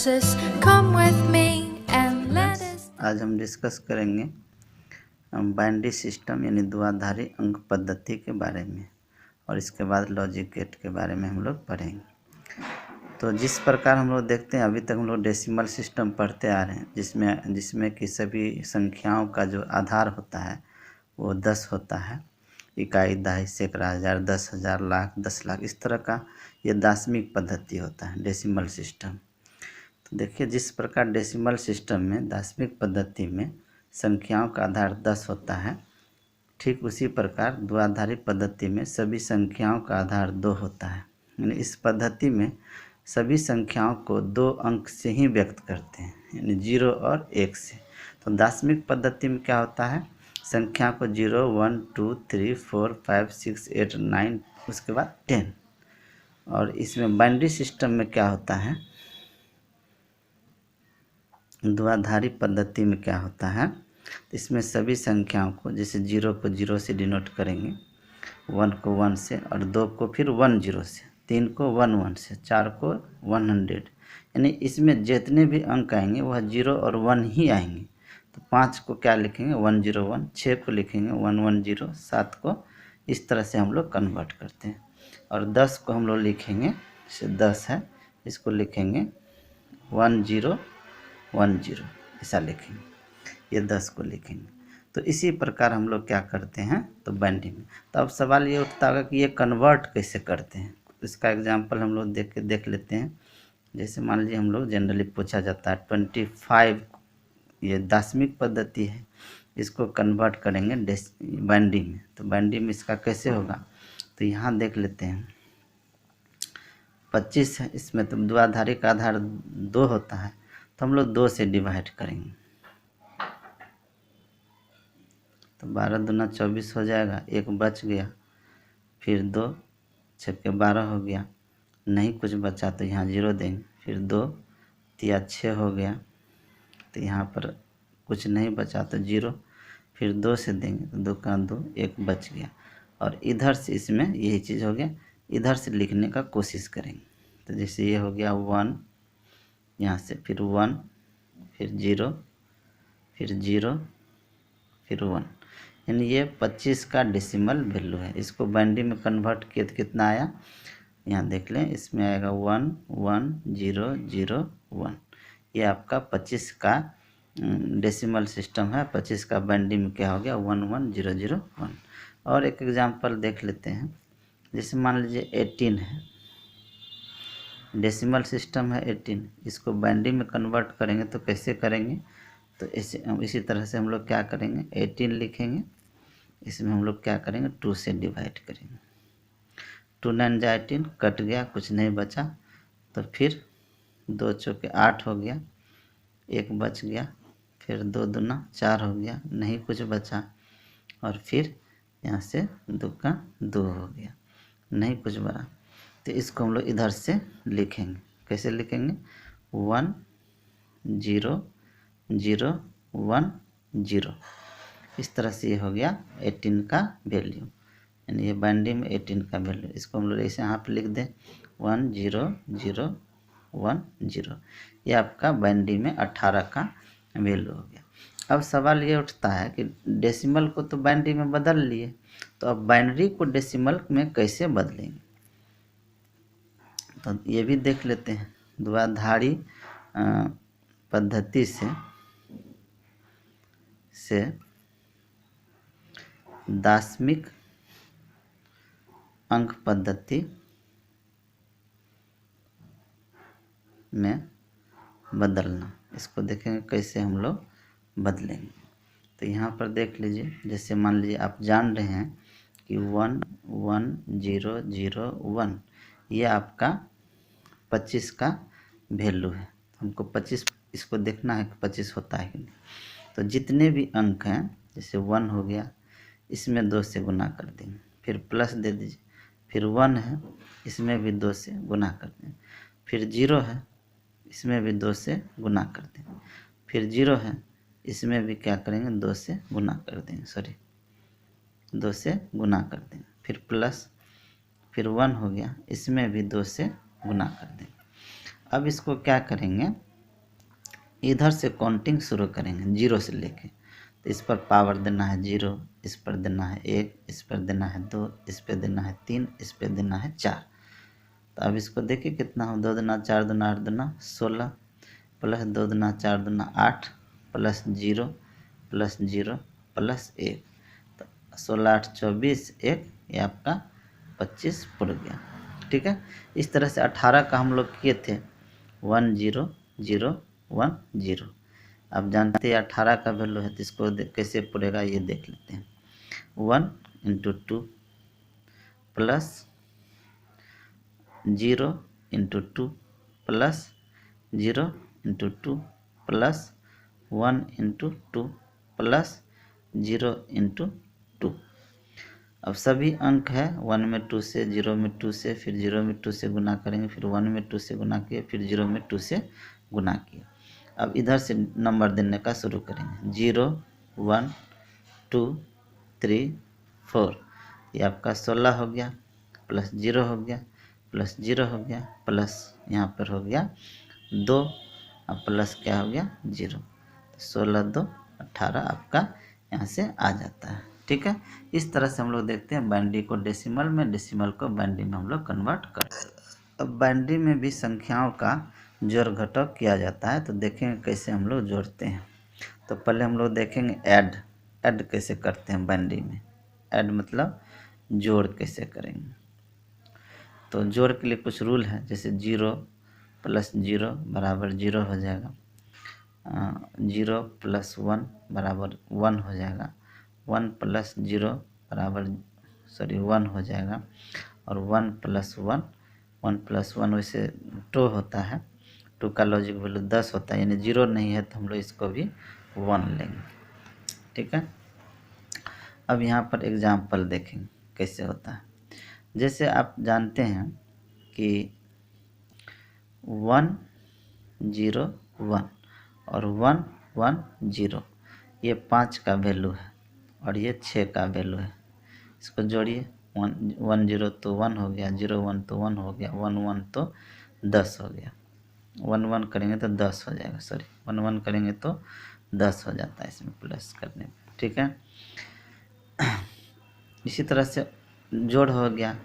classes. Come with me and let us. आज हम discuss करेंगे बाइनरी सिस्टम यानी द्विआधारी अंक पद्धति के बारे में, और इसके बाद लॉजिक गेट के बारे में हम लोग पढ़ेंगे। तो जिस प्रकार हम लोग देखते हैं, अभी तक हम लोग डेसिमल सिस्टम पढ़ते आ रहे हैं, जिसमें कि सभी संख्याओं का जो आधार होता है वो 10 होता है। इकाई, दहाई, सैकड़ा, हज़ार, 10,000, लाख, 10 लाख, इस तरह का ये दाशमिक पद्धति होता है डेसिमल सिस्टम। तो देखिए, जिस प्रकार डेसिमल सिस्टम में दाशमिक पद्धति में संख्याओं का आधार 10 होता है, ठीक उसी प्रकार द्विआधारी पद्धति में सभी संख्याओं का आधार 2 होता है। यानी इस पद्धति में सभी संख्याओं को 2 अंक से ही व्यक्त करते हैं, यानी 0 और 1 से। तो दाशमिक पद्धति में क्या होता है, संख्या को 0, 1, 2, 3, 4, 5, 6, 8, 9, उसके बाद 10। और इसमें बाइनरी सिस्टम में क्या होता है, द्विआधारी पद्धति में क्या होता है, इसमें सभी संख्याओं को, जैसे 0 को 0 से डिनोट करेंगे, 1 को 1 से, और 2 को फिर 1 0 से, 3 को 1 1 से, 4 को 100। यानी इसमें जितने भी अंक आएंगे वह 0 और 1 ही आएंगे। तो 5 को क्या लिखेंगे, 101, 6 को लिखेंगे 110, 7 को इस तरह से हम लोग कन्वर्ट करते हैं। और 10 को हम लोग लिखेंगे, जैसे 10 है, इसको लिखेंगे 1010, ऐसा लिखेंगे, ये 10 को लिखेंगे। तो इसी प्रकार हम लोग क्या करते हैं, तो बाइनरी में। तो अब सवाल ये उठता होगा कि ये कन्वर्ट कैसे करते हैं। इसका एग्जांपल हम लोग देख लेते हैं। जैसे मान लीजिए हम लोग जनरली पूछा जाता है 25, ये दाशमिक पद्धति है, इसको कन्वर्ट करेंगे बाइनरी में। तो बाइनरी में इसका कैसे होगा, तो यहाँ देख लेते हैं। 25 है, इसमें तो द्विआधारी का आधार 2 होता है, तो हम लोग 2 से डिवाइड करेंगे। तो 12 दूना 24 हो जाएगा, 1 बच गया, फिर 2 छक्के 12 हो गया, नहीं कुछ बचा तो यहाँ 0 देंगे, फिर 2 तिया 6 हो गया, तो यहाँ पर कुछ नहीं बचा तो 0, फिर 2 से देंगे तो 2 का 2, 1 बच गया। और इधर से इसमें यही चीज़ हो गया, इधर से लिखने का कोशिश करेंगे। तो जैसे ये हो गया 1, यहाँ से फिर 1, फिर 0, फिर 0, फिर 1, यानी ये 25 का डेसिमल वैल्यू है। इसको बाइनरी में कन्वर्ट किए तो कितना आया, यहाँ देख लें, इसमें आएगा 1 1 0 0 1। ये आपका 25 का डेसिमल सिस्टम है। 25 का बाइनरी में क्या हो गया, 1 1 0 0 1। और एक एग्जांपल देख लेते हैं। जैसे मान लीजिए 18 है, डेसिमल सिस्टम है 18, इसको बाइनरी में कन्वर्ट करेंगे तो कैसे करेंगे, तो इसी तरह से हम लोग क्या करेंगे, 18 लिखेंगे, इसमें हम लोग क्या करेंगे, 2 से डिवाइड करेंगे। 2 9 जा 18, कट गया, कुछ नहीं बचा, तो फिर 2 चौके 8 हो गया, 1 बच गया, फिर 2 दूना 4 हो गया, नहीं कुछ बचा, और फिर यहाँ से 2 का 2 हो गया, नहीं कुछ बचा। तो इसको हम लोग इधर से लिखेंगे, कैसे लिखेंगे, 1 0 0 1 0। इस तरह से ये हो गया 18 का वैल्यू, यानी ये बाइनरी में 18 का वैल्यू। इसको हम लोग ऐसे यहाँ पे लिख दें 1 0 0 1 0। ये आपका बाइनरी में 18 का वैल्यू हो गया। अब सवाल ये उठता है कि डेसिमल को तो बाइनरी में बदल लिए, तो अब बाइनरी को डेसिमल में कैसे बदलेंगे, तो ये भी देख लेते हैं। द्विआधारी पद्धति से दाशमिक अंक पद्धति में बदलना, इसको देखेंगे कैसे हम लोग बदलेंगे। तो यहाँ पर देख लीजिए, जैसे मान लीजिए आप जान रहे हैं कि 1 1 0 0 1, ये आपका 25 का वैल्यू है। हमको 25, इसको देखना है कि 25 होता है कि नहीं। तो जितने भी अंक हैं, जैसे 1 हो गया, इसमें 2 से गुना कर देंगे, फिर प्लस दे दीजिए, फिर 1 है, इसमें भी 2 से गुना कर देंगे, फिर 0 है, इसमें भी 2 से गुना कर देंगे, फिर 0 है, इसमें भी क्या करेंगे, 2 से गुना कर देंगे, 2 से गुना कर देंगे, फिर प्लस, फिर 1 हो गया, इसमें भी 2 से गुना कर देंगे। अब इसको क्या करेंगे, इधर से काउंटिंग शुरू करेंगे जीरो से लेके। तो इस पर पावर देना है 0, इस पर देना है 1, इस पर देना है 2, इस पर देना है 3, इस पर देना है 4। तो अब इसको देखिए कितना हो, 2 दूना 4 दूना 8 दूना 16 प्लस 2 दूना 4 दूना 8 प्लस 0 प्लस 0 प्लस 1। तो 16 8 24 1, ये आपका 25 पुर गया। ठीक है, इस तरह से 18 का हम लोग किए थे 1 0 0 1 0। अब जानते हैं 18 का वैल्यू है, तो इसको कैसे पुरेगा ये देख लेते हैं। 1 into 2 plus 0 into 2 plus 0 into 2 plus 1 into 2 plus 0 into 2। अब सभी अंक है 1 में 2 से, 0 में 2 से, फिर 0 में 2 से गुना करेंगे, फिर 1 में 2 से गुना किए, फिर 0 में 2 से गुना किए। अब इधर से नंबर देने का शुरू करेंगे 0 1 2 3 4। ये आपका 16 हो गया, प्लस 0 हो गया, प्लस 0 हो गया, प्लस यहाँ पर हो गया 2, अब प्लस क्या हो गया 0। 16 2 18 आपका यहाँ से आ जाता है। ठीक है, इस तरह से हम लोग देखते हैं बाइनरी को डेसिमल में, डेसिमल को बाइनरी में हम लोग कन्वर्ट करते हैं। अब बाइनरी में भी संख्याओं का जोड़ घटाव किया जाता है, तो देखेंगे कैसे हम लोग जोड़ते हैं। तो पहले हम लोग देखेंगे ऐड कैसे करते हैं बाइनरी में। ऐड मतलब जोड़ कैसे करेंगे। तो जोड़ के लिए कुछ रूल है, जैसे 0 प्लस 0 बराबर 0 हो जाएगा, 0 प्लस 1 बराबर 1 हो जाएगा, 1 प्लस 0 बराबर 1 हो जाएगा, और 1 प्लस 1 वैसे 2 होता है, 2 का लॉजिक वैल्यू 10 होता है, यानी 0 नहीं है तो हम लोग इसको भी 1 लेंगे। ठीक है, अब यहाँ पर एग्जाम्पल देखेंगे कैसे होता है। जैसे आप जानते हैं कि 1 0 1 और 1 1 0, ये 5 का वैल्यू है और ये 6 का वैल्यू है। इसको जोड़िए, 1 0 तो 1 हो गया, 0 1 तो 1 हो गया, 1 1 तो 10 हो गया, 1 1 करेंगे तो 10 हो जाएगा, 1 1 करेंगे तो 10 हो जाता है इसमें प्लस करने पर। ठीक है, इसी तरह से जोड़ हो गया,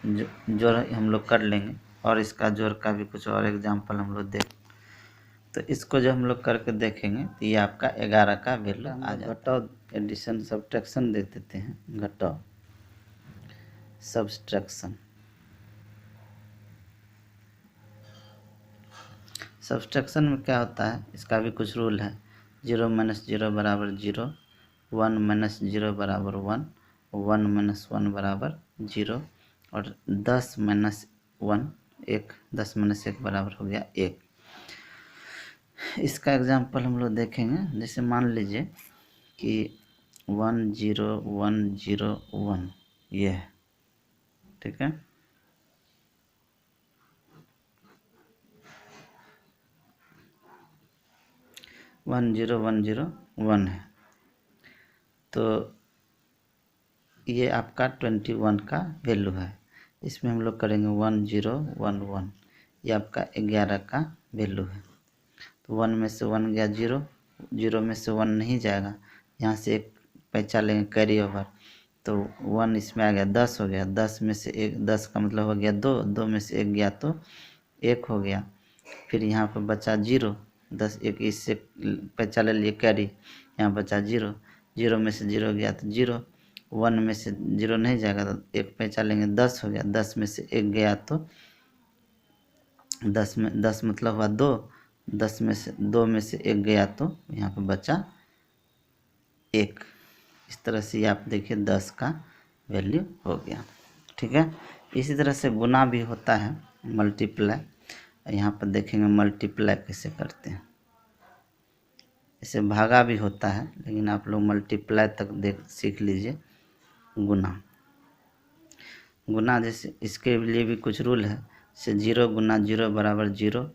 जोड़ हम लोग कर लेंगे, और इसका जोड़ का भी कुछ और एग्जाम्पल हम लोग देख। तो इसको जो हम लोग करके देखेंगे तो ये आपका 11 का वैल्यू आ जाएगा। घटाव एडिशन सब्ट्रैक्शन देख देते हैं, घटाव सब्ट्रैक्शन। सब्ट्रैक्शन में क्या होता है, इसका भी कुछ रूल है। 0 माइनस 0 बराबर 0, 1 माइनस 0 बराबर 1, 1 माइनस 1 बराबर 0, और 10 माइनस 1 1, 10 माइनस 1 बराबर हो गया 1। इसका एग्जाम्पल हम लोग देखेंगे। जैसे मान लीजिए कि 1 0 1 0 1 ये है। ठीक है, वन जीरो 1 है, तो ये आपका 21 का वैल्यू है। इसमें हम लोग करेंगे 1 0 1 1, ये आपका 11 का वैल्यू है। तो 1 में से 1 गया 0, 0 में से 1 नहीं जाएगा, यहाँ से एक पैसा लेंगे कैरी ओवर, तो 1 इसमें आ गया 10 हो गया, 10 में से 1, 10 का मतलब हो गया 2, 2 में से 1 गया तो 1 हो गया। फिर यहाँ पर बचा 0, 10 1 इससे पैसा ले लिए कैरी, यहाँ बचा 0, 0 में से 0 गया तो 0, 1 में से 0 नहीं जाएगा तो एक पैसा लेंगे, 10 हो गया, 10 में से 1 गया तो 10 में 10 मतलब हुआ 2, 10 में से 2 में से 1 गया तो यहाँ पर बचा 1। इस तरह से आप देखिए 10 का वैल्यू हो गया। ठीक है, इसी तरह से गुना भी होता है, मल्टीप्लाई। यहाँ पर देखेंगे मल्टीप्लाई कैसे करते हैं। इसे भागा भी होता है, लेकिन आप लोग मल्टीप्लाई तक सीख लीजिए। गुना जैसे इसके लिए भी कुछ रूल है। जैसे 0 गुना 0 बराबर 0,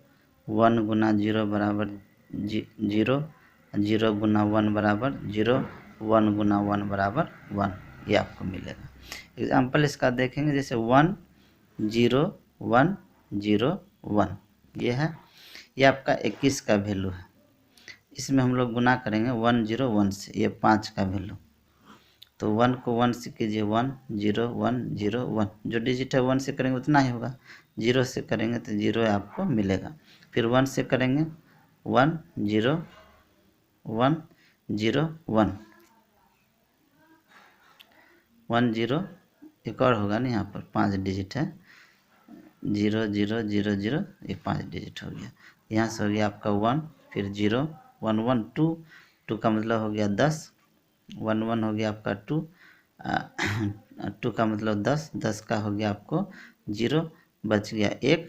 1 गुना 0 बराबर 0, 0 गुना 1 बराबर 0, 1 गुना 1 बराबर 1, ये आपको मिलेगा। एग्जाम्पल इसका देखेंगे, जैसे 1 0 1 0 1 ये है, ये आपका 21 का वैल्यू है। इसमें हम लोग गुना करेंगे 101 से, ये 5 का वैल्यू। तो 1 को 1 से कीजिए 1 0 1 0 1, जो डिजिट है 1 से करेंगे उतना ही होगा। 0 से करेंगे तो 0 आपको मिलेगा। फिर 1 से करेंगे 1 0 1 0 1 1 0, एक और होगा ना, यहाँ पर 5 डिजिट है, 0 0 0 0, ये 5 डिजिट हो गया। यहाँ से हो गया आपका 1, फिर 0 1 1 2, 2 का मतलब हो गया 10, 1 1 हो गया आपका 2, 2 का मतलब 10, 10 का हो गया आपको 0, बच गया 1,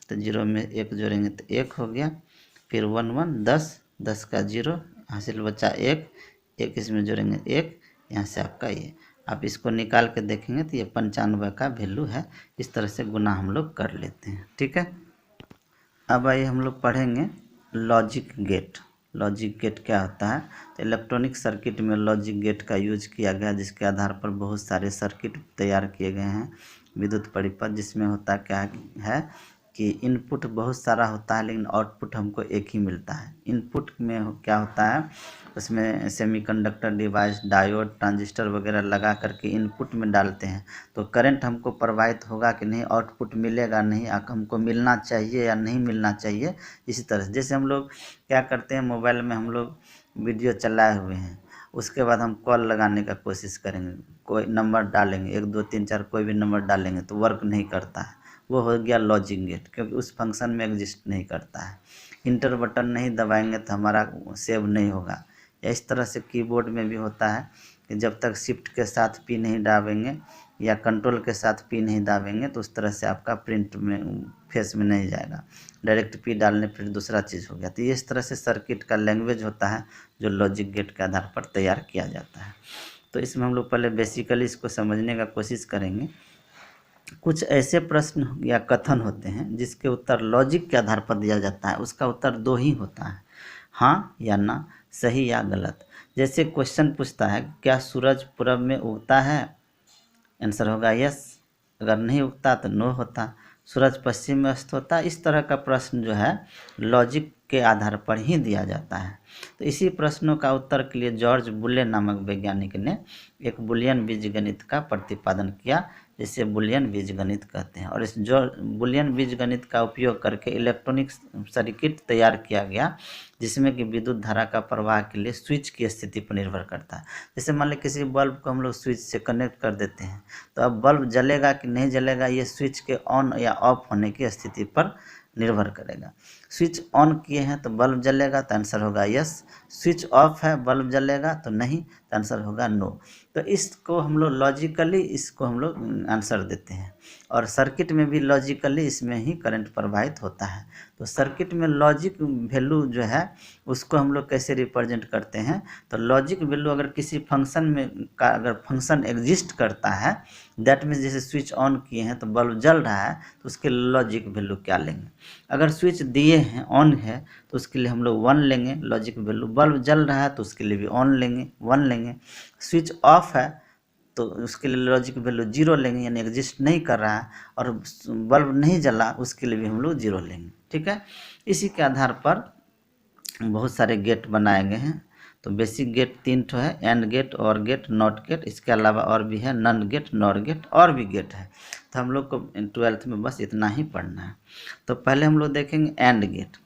तो 0 में 1 जोड़ेंगे तो 1 हो गया। फिर 1 1 10, 10 का 0, हासिल बचा 1, 1 इसमें जोड़ेंगे 1, यहाँ से आपका ये। आप इसको निकाल के देखेंगे तो ये 95 का वैल्यू है। इस तरह से गुना हम लोग कर लेते हैं, ठीक है। अब आइए हम लोग पढ़ेंगे लॉजिक गेट। लॉजिक गेट क्या होता है? तो इलेक्ट्रॉनिक सर्किट में लॉजिक गेट का यूज किया गया, जिसके आधार पर बहुत सारे सर्किट तैयार किए गए हैं विद्युत परिपथ, जिसमें होता क्या है कि इनपुट बहुत सारा होता है लेकिन आउटपुट हमको एक ही मिलता है। इनपुट में क्या होता है, उसमें सेमीकंडक्टर डिवाइस, डायोड, ट्रांजिस्टर वगैरह लगा करके इनपुट में डालते हैं, तो करंट हमको प्रवाहित होगा कि नहीं, आउटपुट मिलेगा नहीं, हमको मिलना चाहिए या नहीं मिलना चाहिए। इसी तरह से जैसे हम लोग क्या करते हैं, मोबाइल में हम लोग वीडियो चलाए हुए हैं, उसके बाद हम कॉल लगाने का कोशिश करेंगे, कोई नंबर डालेंगे 1 2 3 4 कोई भी नंबर डालेंगे तो वर्क नहीं करता है, वो हो गया लॉजिक गेट, क्योंकि उस फंक्शन में एग्जिस्ट नहीं करता है। इंटर बटन नहीं दबाएंगे तो हमारा सेव नहीं होगा। या इस तरह से कीबोर्ड में भी होता है कि जब तक शिफ्ट के साथ पी नहीं दाबेंगे या कंट्रोल के साथ पी नहीं दाबेंगे तो उस तरह से आपका प्रिंट में फेस में नहीं जाएगा। डायरेक्ट पी डालने फिर दूसरा चीज़ हो गया। तो ये इस तरह से सर्किट का लैंग्वेज होता है जो लॉजिक गेट के आधार पर तैयार किया जाता है। तो इसमें हम लोग पहले बेसिकली इसको समझने का कोशिश करेंगे। कुछ ऐसे प्रश्न या कथन होते हैं जिसके उत्तर लॉजिक के आधार पर दिया जाता है, उसका उत्तर 2 ही होता है, हाँ या ना, सही या गलत। जैसे क्वेश्चन पूछता है क्या सूरज पूरब में उगता है, आंसर होगा यस, अगर नहीं उगता तो नो होता। सूरज पश्चिम में अस्त होता है। इस तरह का प्रश्न जो है लॉजिक के आधार पर ही दिया जाता है। तो इसी प्रश्नों का उत्तर के लिए जॉर्ज बुले नामक वैज्ञानिक ने एक बुलियन बीजगणित का प्रतिपादन किया, जिसे बुलियन बीजगणित कहते हैं। और इस जो बुलियन बीजगणित का उपयोग करके इलेक्ट्रॉनिक सर्किट तैयार किया गया, जिसमें कि विद्युत धारा का प्रवाह के लिए स्विच की स्थिति पर निर्भर करता है। जैसे मान लीजिए किसी बल्ब को हम लोग स्विच से कनेक्ट कर देते हैं, तो अब बल्ब जलेगा कि नहीं जलेगा ये स्विच के ऑन या ऑफ होने की स्थिति पर निर्भर करेगा। स्विच ऑन किए हैं तो बल्ब जलेगा, तो आंसर होगा यस। स्विच ऑफ है, बल्ब जलेगा तो नहीं, तो आंसर होगा नो। तो इसको हम लोग लॉजिकली इसको हम लोग आंसर देते हैं। और सर्किट में भी लॉजिकली इसमें ही करंट प्रवाहित होता है। तो सर्किट में लॉजिक वैल्यू जो है उसको हम लोग कैसे रिप्रेजेंट करते हैं, तो लॉजिक वैल्यू अगर किसी फंक्शन में का अगर फंक्शन एग्जिस्ट करता है, दैट मीन्स जैसे स्विच ऑन किए हैं तो बल्ब जल रहा है, तो उसके लॉजिक वैल्यू क्या लेंगे। अगर स्विच दिए हैं ऑन है तो उसके लिए हम लोग 1 लेंगे लॉजिक वैल्यू। बल्ब जल रहा है तो उसके लिए भी ऑन लेंगे 1 लेंगे। स्विच ऑफ है तो उसके लिए लॉजिक वैल्यू 0 लेंगे, यानी एग्जिस्ट नहीं कर रहा है। और बल्ब नहीं जला उसके लिए भी हम लोग 0 लेंगे, ठीक है। इसी के आधार पर बहुत सारे गेट बनाए गए हैं। तो बेसिक गेट 3 ठो है, एंड गेट, और गेट, नॉट गेट। इसके अलावा और भी है नन गेट, नॉर गेट, और भी गेट है। तो हम लोग को 12th में बस इतना ही पढ़ना है। तो पहले हम लोग देखेंगे एंड गेट,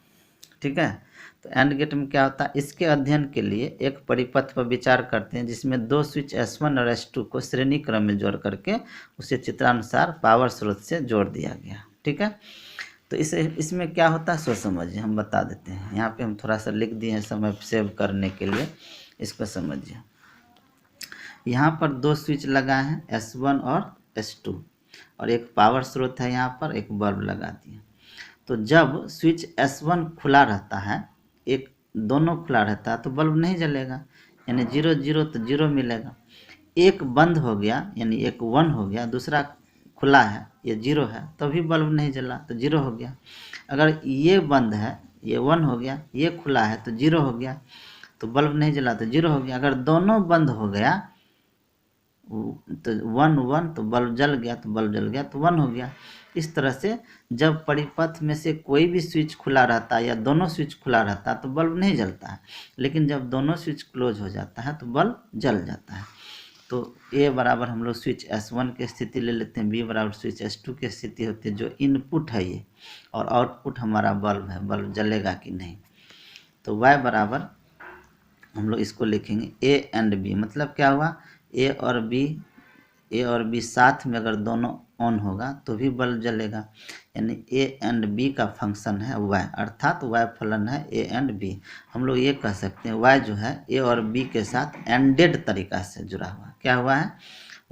ठीक है। तो एंड गेट में क्या होता है, इसके अध्ययन के लिए एक परिपथ पर विचार करते हैं जिसमें 2 स्विच S1 और S2 को श्रेणी क्रम में जोड़ करके उसे चित्रानुसार पावर स्रोत से जोड़ दिया गया, ठीक है। तो इसमें क्या होता है सो समझिए, हम बता देते हैं। यहाँ पे हम थोड़ा सा लिख दिए हैं समय सेव करने के लिए, इसको समझिए। यहाँ पर 2 स्विच लगा है S1 और S2, और एक पावर स्रोत है, यहाँ पर एक बल्ब लगा दिए। तो जब स्विच S1 खुला रहता है, एक दोनों खुला रहता है, तो बल्ब नहीं जलेगा, यानी 0 0 तो 0 मिलेगा। एक बंद हो गया यानी एक 1 हो गया, दूसरा खुला है ये 0 है, तभी बल्ब नहीं जला तो 0 हो गया। अगर ये बंद है ये 1 हो गया, ये खुला है तो 0 हो गया, तो बल्ब नहीं जला तो 0 हो गया। अगर दोनों बंद हो गया तो 1 1 तो बल्ब जल गया, तो बल्ब जल गया तो 1 हो गया। इस तरह से जब परिपथ में से कोई भी स्विच खुला रहता है या दोनों स्विच खुला रहता है तो बल्ब नहीं जलता है, लेकिन जब दोनों स्विच क्लोज हो जाता है तो बल्ब जल जाता है। तो ए बराबर हम लोग स्विच S1 की स्थिति ले लेते हैं, बी बराबर स्विच S2 की स्थिति होती है, जो इनपुट है ये, और आउटपुट हमारा बल्ब है, बल्ब जलेगा कि नहीं। तो y बराबर हम लोग इसको लिखेंगे ए एंड बी, मतलब क्या हुआ, ए और बी साथ में अगर दोनों ऑन होगा तो भी बल्ब जलेगा, यानी ए एंड बी का फंक्शन है y, अर्थात y फलन है ए एंड बी। हम लोग ये कह सकते हैं y जो है ए और बी के साथ एंडेड तरीका से जुड़ा हुआ, क्या हुआ है,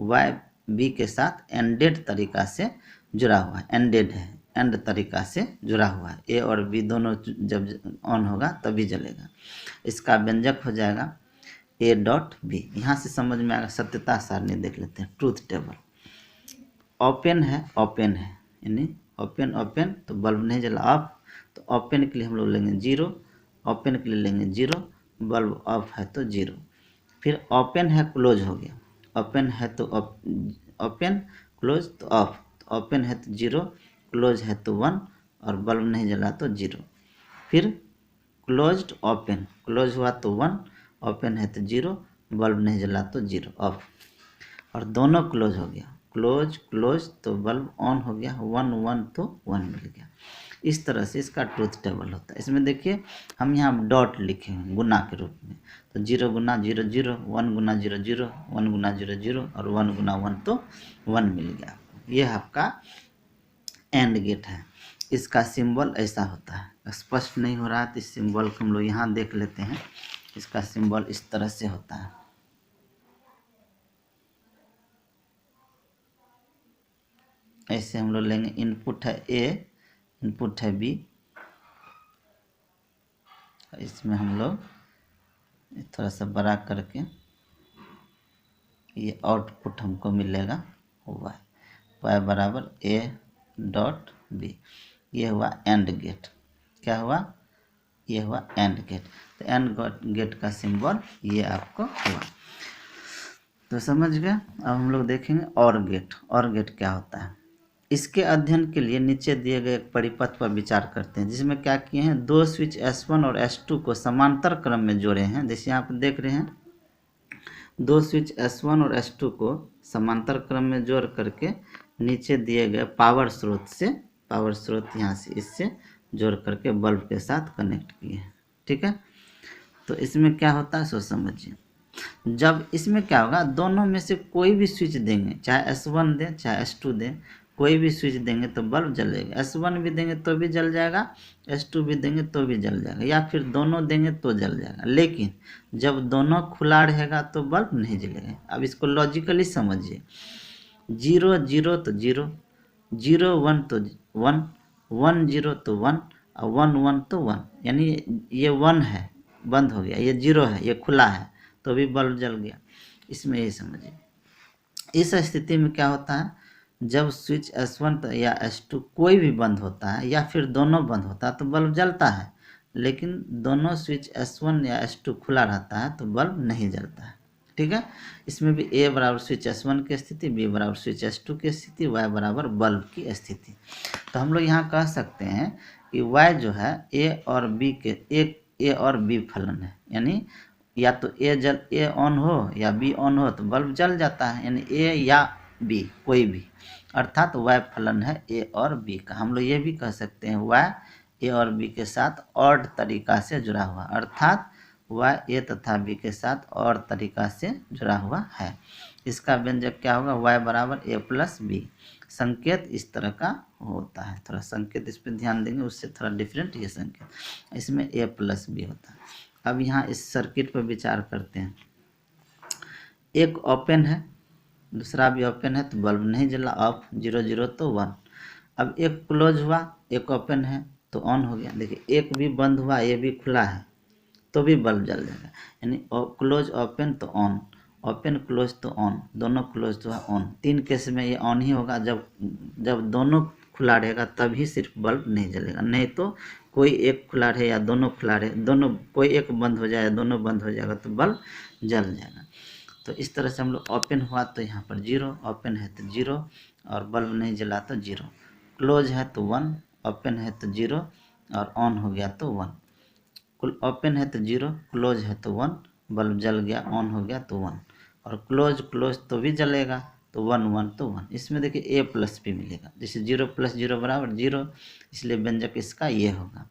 y बी के साथ एंडेड तरीका से जुड़ा हुआ है, एंडेड है, एंड तरीका से जुड़ा हुआ है, ए और बी दोनों जब ऑन होगा तभी जलेगा। इसका व्यंजक हो जाएगा ए डॉट बी। यहाँ से समझ में आएगा, सत्यता सारणी देख लेते हैं, ट्रूथ टेबल। ओपन है, ओपन है, यानी ओपन ओपन तो बल्ब नहीं जला, ऑफ, तो ओपन के लिए हम लोग लेंगे 0, ओपन के लिए लेंगे 0, बल्ब ऑफ है तो 0। फिर ओपन है, क्लोज हो गया, ओपन है तो ओपन, क्लोज तो ऑफ, तो ओपन है तो 0, क्लोज है तो 1, और बल्ब नहीं जला तो 0। फिर क्लोज्ड ओपन, क्लोज हुआ तो 1, ओपन है तो 0, बल्ब नहीं जला तो 0, ऑफ, और दोनों क्लोज हो गया, क्लोज क्लोज तो बल्ब ऑन हो गया, 1 1 तो 1 मिल गया। इस तरह से इसका ट्रूथ टेबल होता है। इसमें देखिए हम यहाँ डॉट लिखे हैं गुना के रूप में, तो 0 गुना 0 0, 1 गुना 0 0, 1 गुना 0 0, और 1 गुना 1 तो 1 मिल गया। ये आपका एंड गेट है। इसका सिंबल ऐसा होता है, स्पष्ट नहीं हो रहा है तो इस सिंबल को हम लोग यहाँ देख लेते हैं। इसका सिंबल इस तरह से होता है, ऐसे हम लोग लेंगे, इनपुट है ए, इनपुट है बी, इसमें हम लोग थोड़ा सा बड़ा करके ये आउटपुट हमको मिलेगा y, y बराबर ए डॉट बी। ये हुआ एंड गेट, क्या हुआ, ये हुआ एंड गेट। तो एंड गेट का सिंबल ये आपको हुआ, तो समझ गए। अब हम लोग देखेंगे और गेट। और गेट क्या होता है, इसके अध्ययन के लिए नीचे दिए गए एक परिपथ पर विचार करते हैं, जिसमें क्या किए हैं, दो स्विच S1 और S2 को समांतर क्रम में जोड़े हैं। जैसे यहाँ पर देख रहे हैं, दो स्विच S1 और S2 को समांतर क्रम में जोड़ करके नीचे दिए गए पावर स्रोत से, पावर स्रोत यहाँ से इससे जोड़ करके बल्ब के साथ कनेक्ट किए हैं, ठीक है। तो इसमें क्या होता है सो समझिए, जब इसमें क्या होगा, दोनों में से कोई भी स्विच देंगे, चाहे S1 दें चाहे S2 दें, कोई भी स्विच देंगे तो बल्ब जलेगा। S1 भी देंगे तो भी जल जाएगा, S2 भी देंगे तो भी जल जाएगा, या फिर दोनों देंगे तो जल जाएगा। लेकिन जब दोनों खुला रहेगा तो बल्ब नहीं जलेगा। अब इसको लॉजिकली समझिए, 0 0 तो 0, 0 1 तो 1, 1 0 तो 1, और 1 1 तो 1, यानी ये 1 है बंद हो गया, ये 0 है ये खुला है तो भी बल्ब जल गया। इसमें ये समझिए, इस स्थिति में क्या होता है, जब स्विच S1 या S2 कोई भी बंद होता है या फिर दोनों बंद होता है तो बल्ब जलता है, लेकिन दोनों स्विच S1 या S2 खुला रहता है तो बल्ब नहीं जलता है, ठीक है। इसमें भी A बराबर स्विच S1 की स्थिति, B बराबर स्विच S2 की स्थिति, Y बराबर बल्ब की स्थिति। तो हम लोग यहाँ कह सकते हैं कि Y जो है A और B के A और B फलन है, यानी या तो A ऑन हो या B ऑन हो तो बल्ब जल जाता है, यानी A या B कोई भी, अर्थात Y फलन है A और B का। हम लोग ये भी कह सकते हैं Y A और B के साथ ऑड तरीका से जुड़ा हुआ, अर्थात Y A तथा B के साथ और तरीका से जुड़ा हुआ है। इसका व्यंजक क्या होगा, Y बराबर A प्लस B। संकेत इस तरह का होता है, थोड़ा संकेत इस पर ध्यान देंगे, उससे थोड़ा डिफरेंट ये संकेत, इसमें A प्लस B होता है। अब यहाँ इस सर्किट पर विचार करते हैं, एक ओपन है दूसरा भी ओपन है तो बल्ब नहीं जला, ऑफ, 0 0 तो 1। अब एक क्लोज हुआ, एक ओपन है तो ऑन हो गया। देखिए एक भी बंद हुआ, ये भी खुला है तो भी बल्ब जल जाएगा, यानी क्लोज ओपन तो ऑन, ओपन क्लोज तो ऑन, दोनों क्लोज तो ऑन। 3 केस में ये ऑन ही होगा, जब दोनों खुला रहेगा तभी सिर्फ बल्ब नहीं जलेगा, नहीं तो कोई एक खुला रहे या दोनों खुला रहे, दोनों कोई एक बंद हो जाए दोनों बंद हो जाएगा तो बल्ब जल जाएगा। तो इस तरह से हम लोग ओपन हुआ तो यहाँ पर 0, ओपन है तो 0 और बल्ब नहीं जला तो 0, क्लोज है तो 1, ओपन है तो 0 और ऑन हो गया तो 1, ओपन है तो 0, क्लोज है तो 1, बल्ब जल गया ऑन हो गया तो 1 और क्लोज तो भी जलेगा तो 1 1 तो 1। इसमें देखिए a प्लस भी मिलेगा, जैसे 0 + 0 = 0, इसलिए व्यंजक इसका ये होगा।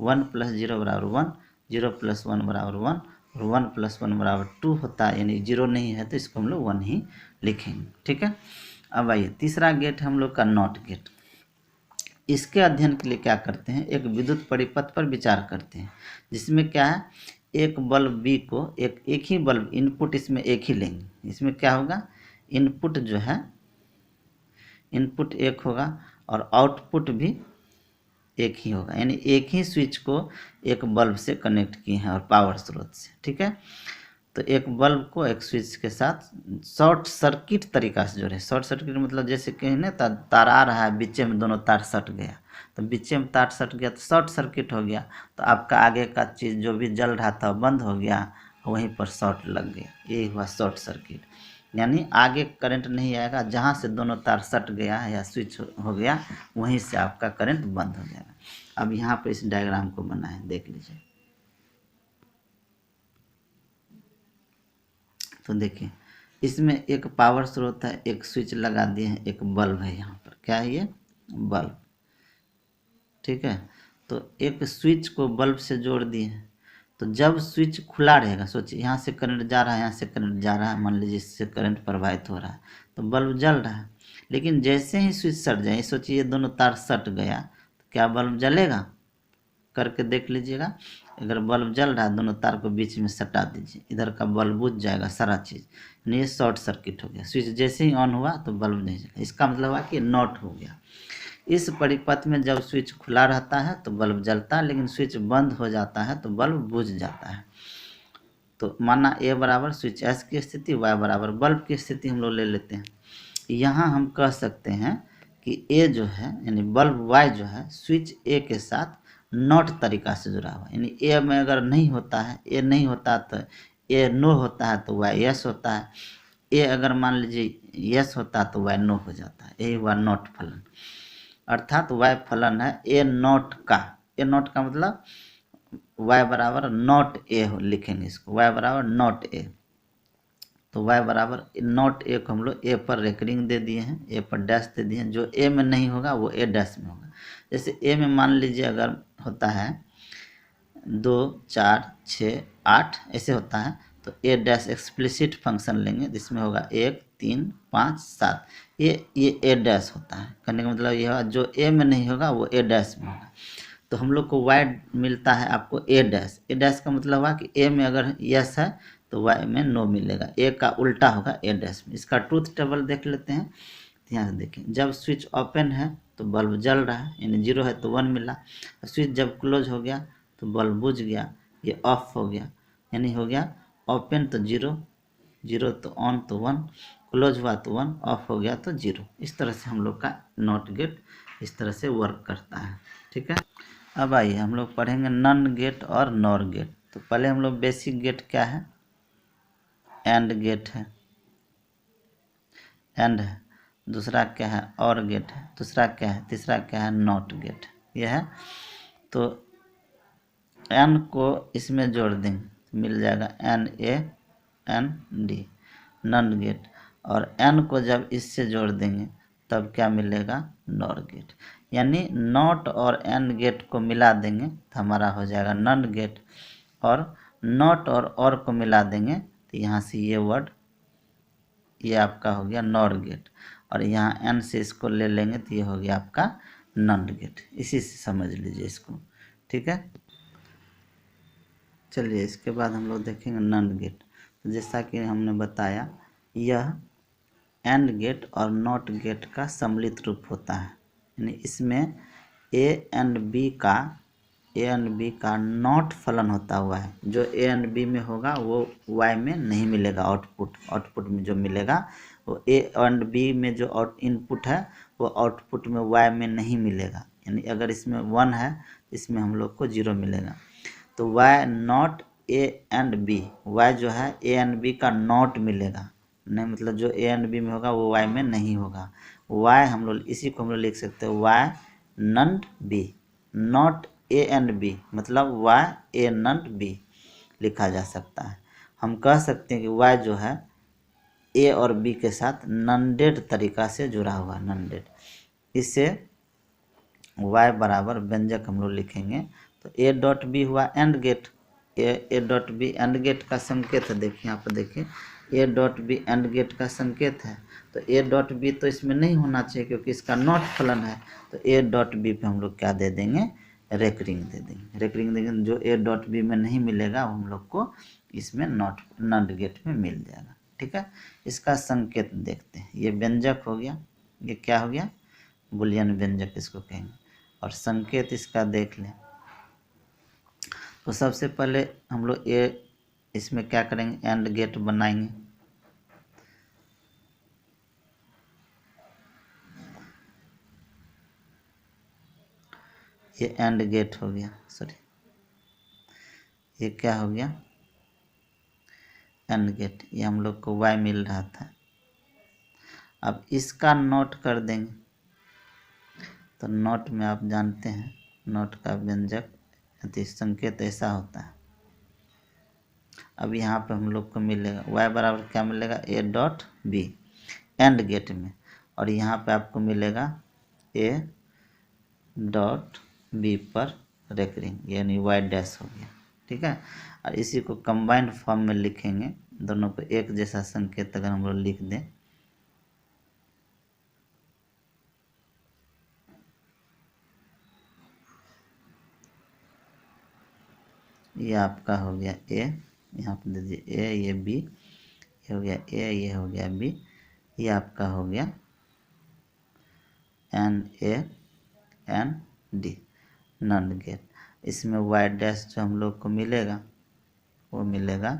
1 + 0 = 1, 0 + 1 = 1 और 1 + 1 = 2 होता है, यानी 0 नहीं है तो इसको हम लोग 1 ही लिखेंगे। ठीक है, अब आइए तीसरा गेट हम लोग का नॉट गेट। इसके अध्ययन के लिए क्या करते हैं, एक विद्युत परिपथ पर विचार करते हैं, जिसमें क्या है, एक बल्ब बी को एक ही बल्ब इनपुट इसमें एक ही लेंगे। इसमें क्या होगा, इनपुट जो है इनपुट एक होगा और आउटपुट भी एक ही होगा, यानी एक ही स्विच को एक बल्ब से कनेक्ट किए हैं और पावर स्रोत से। ठीक है, तो एक बल्ब को एक स्विच के साथ शॉर्ट सर्किट तरीका से जोड़े। शॉर्ट सर्किट मतलब जैसे कहीं ना तार आ रहा है, बीच में दोनों तार सट गया, तो बीच में तार सट गया तो शॉर्ट सर्किट हो गया, तो आपका आगे का चीज़ जो भी जल रहा था बंद हो गया, वहीं पर शॉर्ट लग गया, यही हुआ शॉर्ट सर्किट। यानी आगे करंट नहीं आएगा, जहाँ से दोनों तार सट गया या स्विच हो गया वहीं से आपका करंट बंद हो जाएगा। अब यहाँ पर इस डायग्राम को बनाएं, देख लीजिए। तो देखिए इसमें एक पावर स्रोत है, एक स्विच लगा दिए हैं, एक बल्ब है यहाँ पर, क्या है ये, बल्ब। ठीक है, तो एक स्विच को बल्ब से जोड़ दिए हैं, तो जब स्विच खुला रहेगा, सोचिए यहाँ से करंट जा रहा है, यहाँ से करंट जा रहा है, मान लीजिए इससे करंट प्रवाहित हो रहा है, तो बल्ब जल रहा है। लेकिन जैसे ही स्विच सट जाए, सोचिए दोनों तार सट गया, तो क्या बल्ब जलेगा, करके देख लीजिएगा। अगर बल्ब जल रहा है, दोनों तार को बीच में सटा दीजिए, इधर का बल्ब बुझ जाएगा सारा चीज़, यानी ये शॉर्ट सर्किट हो गया। स्विच जैसे ही ऑन हुआ तो बल्ब नहीं जला, इसका मतलब हुआ कि नॉट हो गया। इस परिपथ में जब स्विच खुला रहता है तो बल्ब जलता है, लेकिन स्विच बंद हो जाता है तो बल्ब बुझ जाता है। तो माना A = स्विच S की स्थिति, Y = बल्ब की स्थिति हम लोग ले लेते हैं। यहाँ हम कह सकते हैं कि A जो है यानी बल्ब Y जो है स्विच A के साथ नॉट तरीका से जुड़ा हुआ है, यानी A में अगर नहीं होता है, A नहीं होता तो A नो होता है तो Y यस होता है, A अगर मान लीजिए यस होता तो Y नो हो जाता है, यही हुआ नॉट फलन। अर्थात Y फलन है A नॉट का। A नॉट का मतलब Y = नॉट A लिखेंगे इसको, Y = नॉट A। तो Y = नॉट A को हम लोग A पर रेकरिंग दे दिए हैं, A पर डैश दे दिए हैं। जो A में नहीं होगा वो A डैश में होगा। जैसे A में मान लीजिए अगर होता है 2 4 6 8 ऐसे होता है, तो A डैश एक्सप्लिसिट फंक्शन लेंगे, जिसमें होगा 1 3 5 7, ये A डैश होता है। कहने का मतलब यह जो A में नहीं होगा वो A डैश में होगा। तो हम लोग को Y मिलता है आपको A डैश। A डैश का मतलब हुआ कि A में अगर यस है तो Y में नो मिलेगा, A का उल्टा होगा A डैश में। इसका ट्रूथ टेबल देख लेते हैं। ध्यान से देखें, जब स्विच ओपन है तो बल्ब जल रहा है, यानी 0 है तो 1 मिला। स्विच जब क्लोज हो गया तो बल्ब बुझ गया, ये ऑफ हो गया, यानी हो गया ओपन तो 0, 0 तो ऑन तो 1, क्लोज हुआ तो 1, ऑफ हो गया तो 0। इस तरह से हम लोग का नॉट गेट इस तरह से वर्क करता है। ठीक है, अब आइए हम लोग पढ़ेंगे नन गेट और नॉर गेट। तो पहले हम लोग बेसिक गेट क्या है, एंड गेट है, एंड है। दूसरा क्या है, और गेट है। दूसरा क्या है, तीसरा क्या है, नॉट गेट। यह है, तो एन को इसमें जोड़ देंगे, मिल जाएगा NaND, नन गेट। और एन को जब इससे जोड़ देंगे तब क्या मिलेगा, नॉर गेट। यानी नॉट और एन गेट को मिला देंगे तो हमारा हो जाएगा नन गेट, और नॉट और को मिला देंगे तो यहाँ से ये वर्ड, ये आपका हो गया नॉर गेट, और यहाँ एन से इसको ले लेंगे तो ये हो गया आपका नन गेट। इसी से समझ लीजिए इसको। ठीक है, चलिए इसके बाद हम लोग देखेंगे नन गेट। तो जैसा कि हमने बताया, यह एंड गेट और नॉट गेट का सम्मिलित रूप होता है, यानी इसमें A एंड B का नॉट फलन होता हुआ है। जो A एंड B में होगा वो Y में नहीं मिलेगा, आउटपुट में जो मिलेगा वो A एंड B में जो इनपुट है वो आउटपुट में Y में नहीं मिलेगा। यानी अगर इसमें 1 है, इसमें हम लोग को 0 मिलेगा। तो Y not A and B, Y जो है ए एंड बी का नॉट मिलेगा, नहीं मतलब जो ए एंड बी में होगा वो वाई में नहीं होगा। वाई हम लोग इसी को हम लोग लिख सकते हैं Y not B, not A and B मतलब वाई ए नॉट बी लिखा जा सकता है। हम कह सकते हैं कि वाई जो है ए और बी के साथ नॉनडेड तरीका से जुड़ा हुआ, नॉनडेड। इससे y बराबर व्यंजक हम लोग लिखेंगे तो ए डॉट बी हुआ and gate, A dot B and gate का संकेत है। देखिए यहाँ पर देखिए A dot B and gate का संकेत है, तो ए डॉट बी तो इसमें नहीं होना चाहिए क्योंकि इसका नॉट फलन है, तो ए डॉट बी पे हम लोग क्या दे देंगे, रेकरिंग दे देंगे। रेकरिंग देंगे जो ए डॉट बी में नहीं मिलेगा वो हम लोग को इसमें नॉट गेट में मिल जाएगा। ठीक है, इसका संकेत देखते हैं, ये व्यंजक हो गया, ये क्या हो गया, बुलियन व्यंजक इसको कहेंगे। और संकेत इसका देख लें तो सबसे पहले हम लोग ये इसमें क्या करेंगे, एंड गेट बनाएंगे। ये एंड गेट हो गया, सॉरी ये क्या हो गया, एंड गेट। ये हम लोग को y मिल रहा था, अब इसका नोट कर देंगे। तो नोट में आप जानते हैं नोट का व्यंजक अति संकेत ऐसा होता है। अब यहाँ पे हम लोग को मिलेगा y बराबर क्या मिलेगा, A dot B and gate में, और यहाँ पे आपको मिलेगा ए डॉट बी पर रेकरिंग यानी y डैश हो गया। ठीक है, और इसी को कंबाइंड फॉर्म में लिखेंगे, दोनों को एक जैसा संकेत अगर हम लोग लिख दें, ये आपका हो गया ए, यहाँ पे दे दीजिए ए, ये बी, ये हो गया ए, ये हो गया बी, ये आपका हो गया N A N D not gate. इसमें वाई डैश जो हम लोग को मिलेगा वो मिलेगा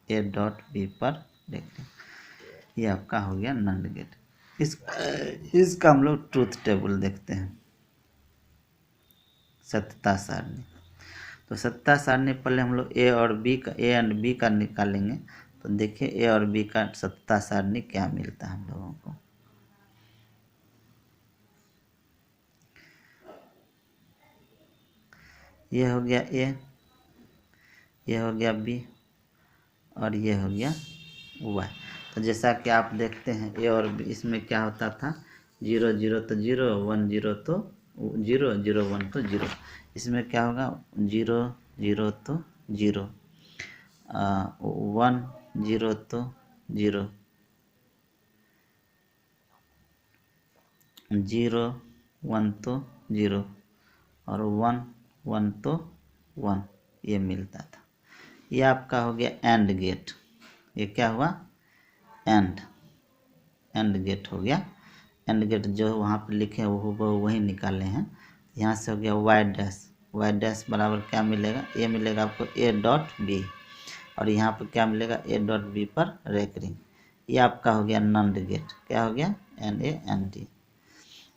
ए डॉट बी पर देखते, ये आपका हो गया नॉट गेट। इसका हम लोग ट्रूथ टेबल देखते हैं, सत्यता सारणी। तो सत्यता सारणी पहले हम लोग ए और बी का, ए एंड बी का निकालेंगे। तो देखिए ए और बी का सत्यता सारणी क्या मिलता है हम लोगों को। ये हो गया ए, ये हो गया बी, और ये हो गया वाई। तो जैसा कि आप देखते हैं ए और बी, इसमें क्या होता था, 0 0 तो 0, 1 0 तो 0, 0 1 तो 0। इसमें क्या होगा, 0 0 तो 0, 1 0 तो 0, 0 1 तो 0, और 1 1 तो 1, ये मिलता था। ये आपका हो गया एंड गेट। ये क्या हुआ, एंड गेट हो गया। एंड गेट जो वहाँ पे लिखे हैं वो वही निकाले हैं। यहाँ से हो गया वाई डैश, वाई डैश बराबर क्या मिलेगा, ये मिलेगा आपको ए डॉट बी, और यहाँ पे क्या मिलेगा, ए डॉट बी पर रेकरिंग। ये आपका हो गया नॉट गेट, क्या हो गया, एन ए एन डी।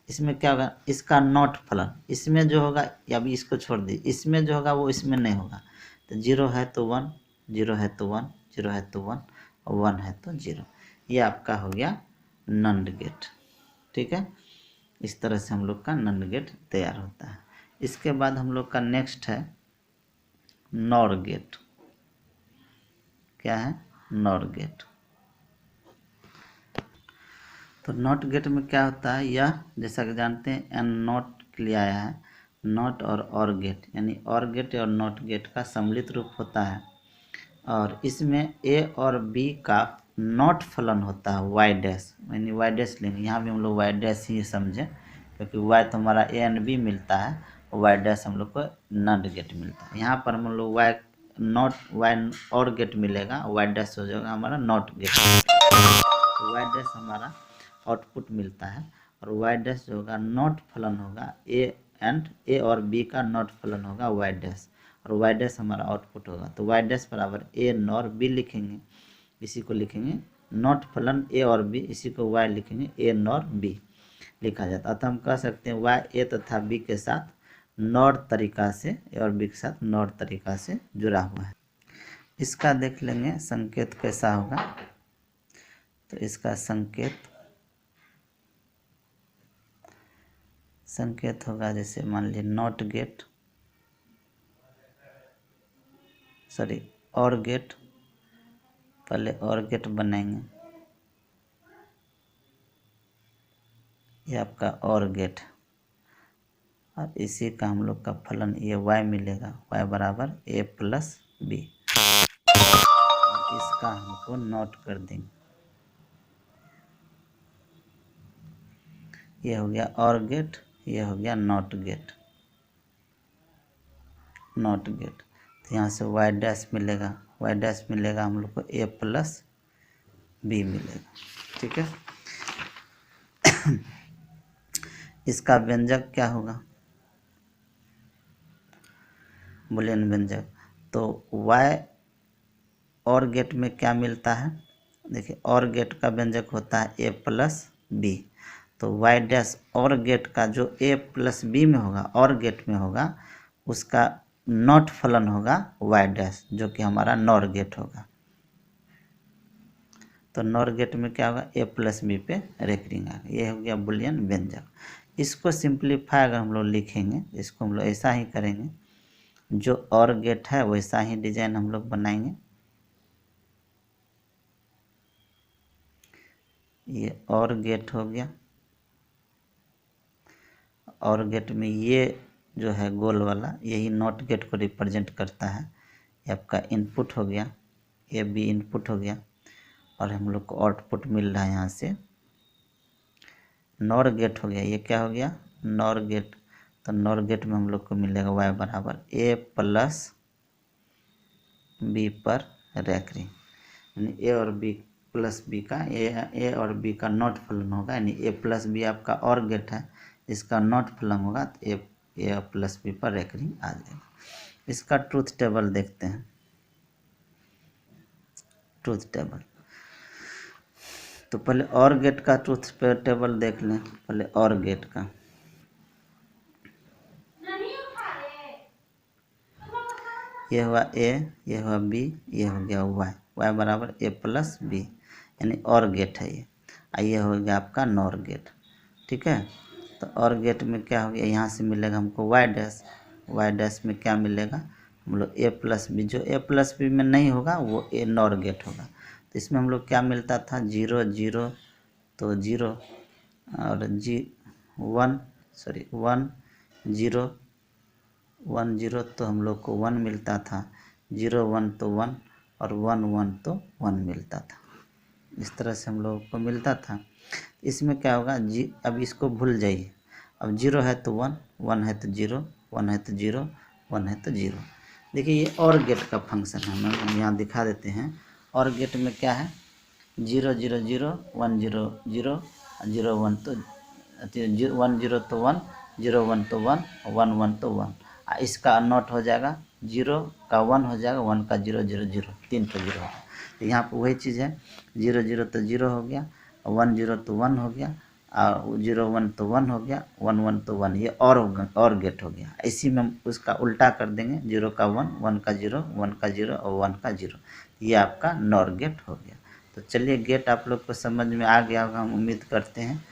इसमें क्या होगा, इसका नॉट फलन, इसमें जो होगा, या अभी इसको छोड़ दी, इसमें जो होगा वो इसमें नहीं होगा। तो 0 है तो 1, 0 है तो 1, 0 है तो 1, और 1 है तो 0। ये आपका हो गया नॉट गेट। ठीक है, इस तरह से हम लोग का नॉट गेट तैयार होता है। इसके बाद हम लोग का नेक्स्ट है नॉर गेट। क्या है, नॉर गेट। तो नॉट गेट में क्या होता है, यह जैसा कि जानते हैं एन नॉट के लिए आया है, नॉट और गेट, यानी और गेट और नॉट गेट का सम्मिलित रूप होता है। और इसमें ए और बी का नॉट फलन होता है वाई डैश, यानी वाई डैश लेंगे। यहाँ भी हम लोग वाई डैश ही समझें क्योंकि वाई तो हमारा ए एंड बी मिलता है, और वाई डैश हम लोग को नॉट गेट मिलता है। यहाँ पर हम लोग वाई और गेट मिलेगा, वाई डैश हो जाएगा हमारा नॉट गेट। तो वाई डैश हमारा आउटपुट मिलता है, और वाई डैश जो होगा नॉट फलन होगा ए और बी का नॉट फलन होगा वाई डैश, और वाई डैश हमारा आउटपुट होगा। तो वाई डैश बराबर ए नॉर बी लिखेंगे, इसी को लिखेंगे नॉट फलन ए और बी, इसी को वाई लिखेंगे ए नॉर बी लिखा जाता है। अतः हम कह सकते हैं वाई ए तथा बी के साथ नॉर तरीका से, ए और बी के साथ नॉर तरीका से जुड़ा हुआ है। इसका देख लेंगे संकेत कैसा होगा। तो इसका संकेत होगा जैसे मान लीजिए नॉट गेट, सॉरी और गेट, पहले और गेट बनाएंगे, ये आपका और गेट, और इसी का हम लोग का फलन ये y मिलेगा, y बराबर a प्लस बी। इसका हमको नोट कर देंगे, ये हो गया और गेट, ये हो गया नॉट गेट, नॉट गेट। तो यहाँ से y डैश मिलेगा, y डैश मिलेगा हम लोग को a प्लस बी मिलेगा, ठीक है। इसका व्यंजक क्या होगा, बुलियन व्यंजक। तो y और गेट में क्या मिलता है, देखिए और गेट का व्यंजक होता है a प्लस बी। तो y डैश और गेट का जो a प्लस बी में होगा, और गेट में होगा, उसका नॉट फलन होगा y डैश, जो कि हमारा नॉर गेट होगा। तो नॉर गेट में क्या होगा, a प्लस बी पे रेकरिंग आएगा। ये हो गया बुलियन व्यंजक। इसको सिंप्लीफाई अगर हम लोग लिखेंगे, इसको हम लोग ऐसा ही करेंगे, जो और गेट है वैसा ही डिजाइन हम लोग बनाएंगे। ये और गेट हो गया, और गेट में ये जो है गोल वाला, यही नॉट गेट को रिप्रेजेंट करता है। ये आपका इनपुट हो गया, ये भी इनपुट हो गया, और हम लोग को आउटपुट मिल रहा है यहाँ से नॉर गेट हो गया। ये क्या हो गया, नॉर गेट। तो नॉर गेट में हम लोग को मिलेगा y बराबर a प्लस बी पर रेकरिंग, यानी a और b प्लस बी का a और b का नॉट फलन होगा, यानी a प्लस बी आपका और गेट है, इसका नॉट फलन होगा, तो a प्लस बी पर रेकरिंग आ जाएगा। इसका ट्रूथ टेबल देखते हैं, ट्रूथ टेबल। तो पहले और गेट का ट्रूथ टेबल देख लें, पहले और गेट का। ये हुआ a, ये हुआ b, ये हो गया y बराबर a प्लस बी, यानी और गेट है ये। ये हो गया आपका नॉर गेट, ठीक है। तो और गेट में क्या हो गया, यहाँ से मिलेगा हमको y डैश में क्या मिलेगा, हम लोग a प्लस बी, जो a प्लस बी में नहीं होगा वो a नॉर गेट होगा। तो इसमें हम लोग क्या मिलता था, 0 0, तो 0 और 1 0 1 0, तो हम लोग को 1 मिलता था, 0 1 तो 1, और 1 1 तो 1 मिलता था। इस तरह से हम लोगों को मिलता था। इसमें क्या होगा अब इसको भूल जाइए, अब 0 है तो 1, 1 है तो 0, 1 है तो 0, 1 है तो 0। देखिए ये और गेट का फंक्शन है, हम यहाँ दिखा देते हैं। और गेट में क्या है, 0 0 0, 1 0 0, 0 1 तो 1 0 तो 1, 0 1 तो 1, 1 1 तो 1। इसका नॉट हो जाएगा, 0 का 1 हो जाएगा, 1 का 0 0 0, 3 तो 0 होगा। तो यहाँ पर वही चीज़ है, 0 0 तो 0 हो गया, 1 0 तो 1 हो गया, और 0 1 तो 1 हो गया, 1 1 तो 1, ये और गेट हो गया। इसी में हम उसका उल्टा कर देंगे, 0 का 1, 1 का 0, 1 का 0 और 1 का 0, ये आपका नॉर गेट हो गया। तो चलिए गेट आप लोग को समझ में आ गया होगा, हम उम्मीद करते हैं।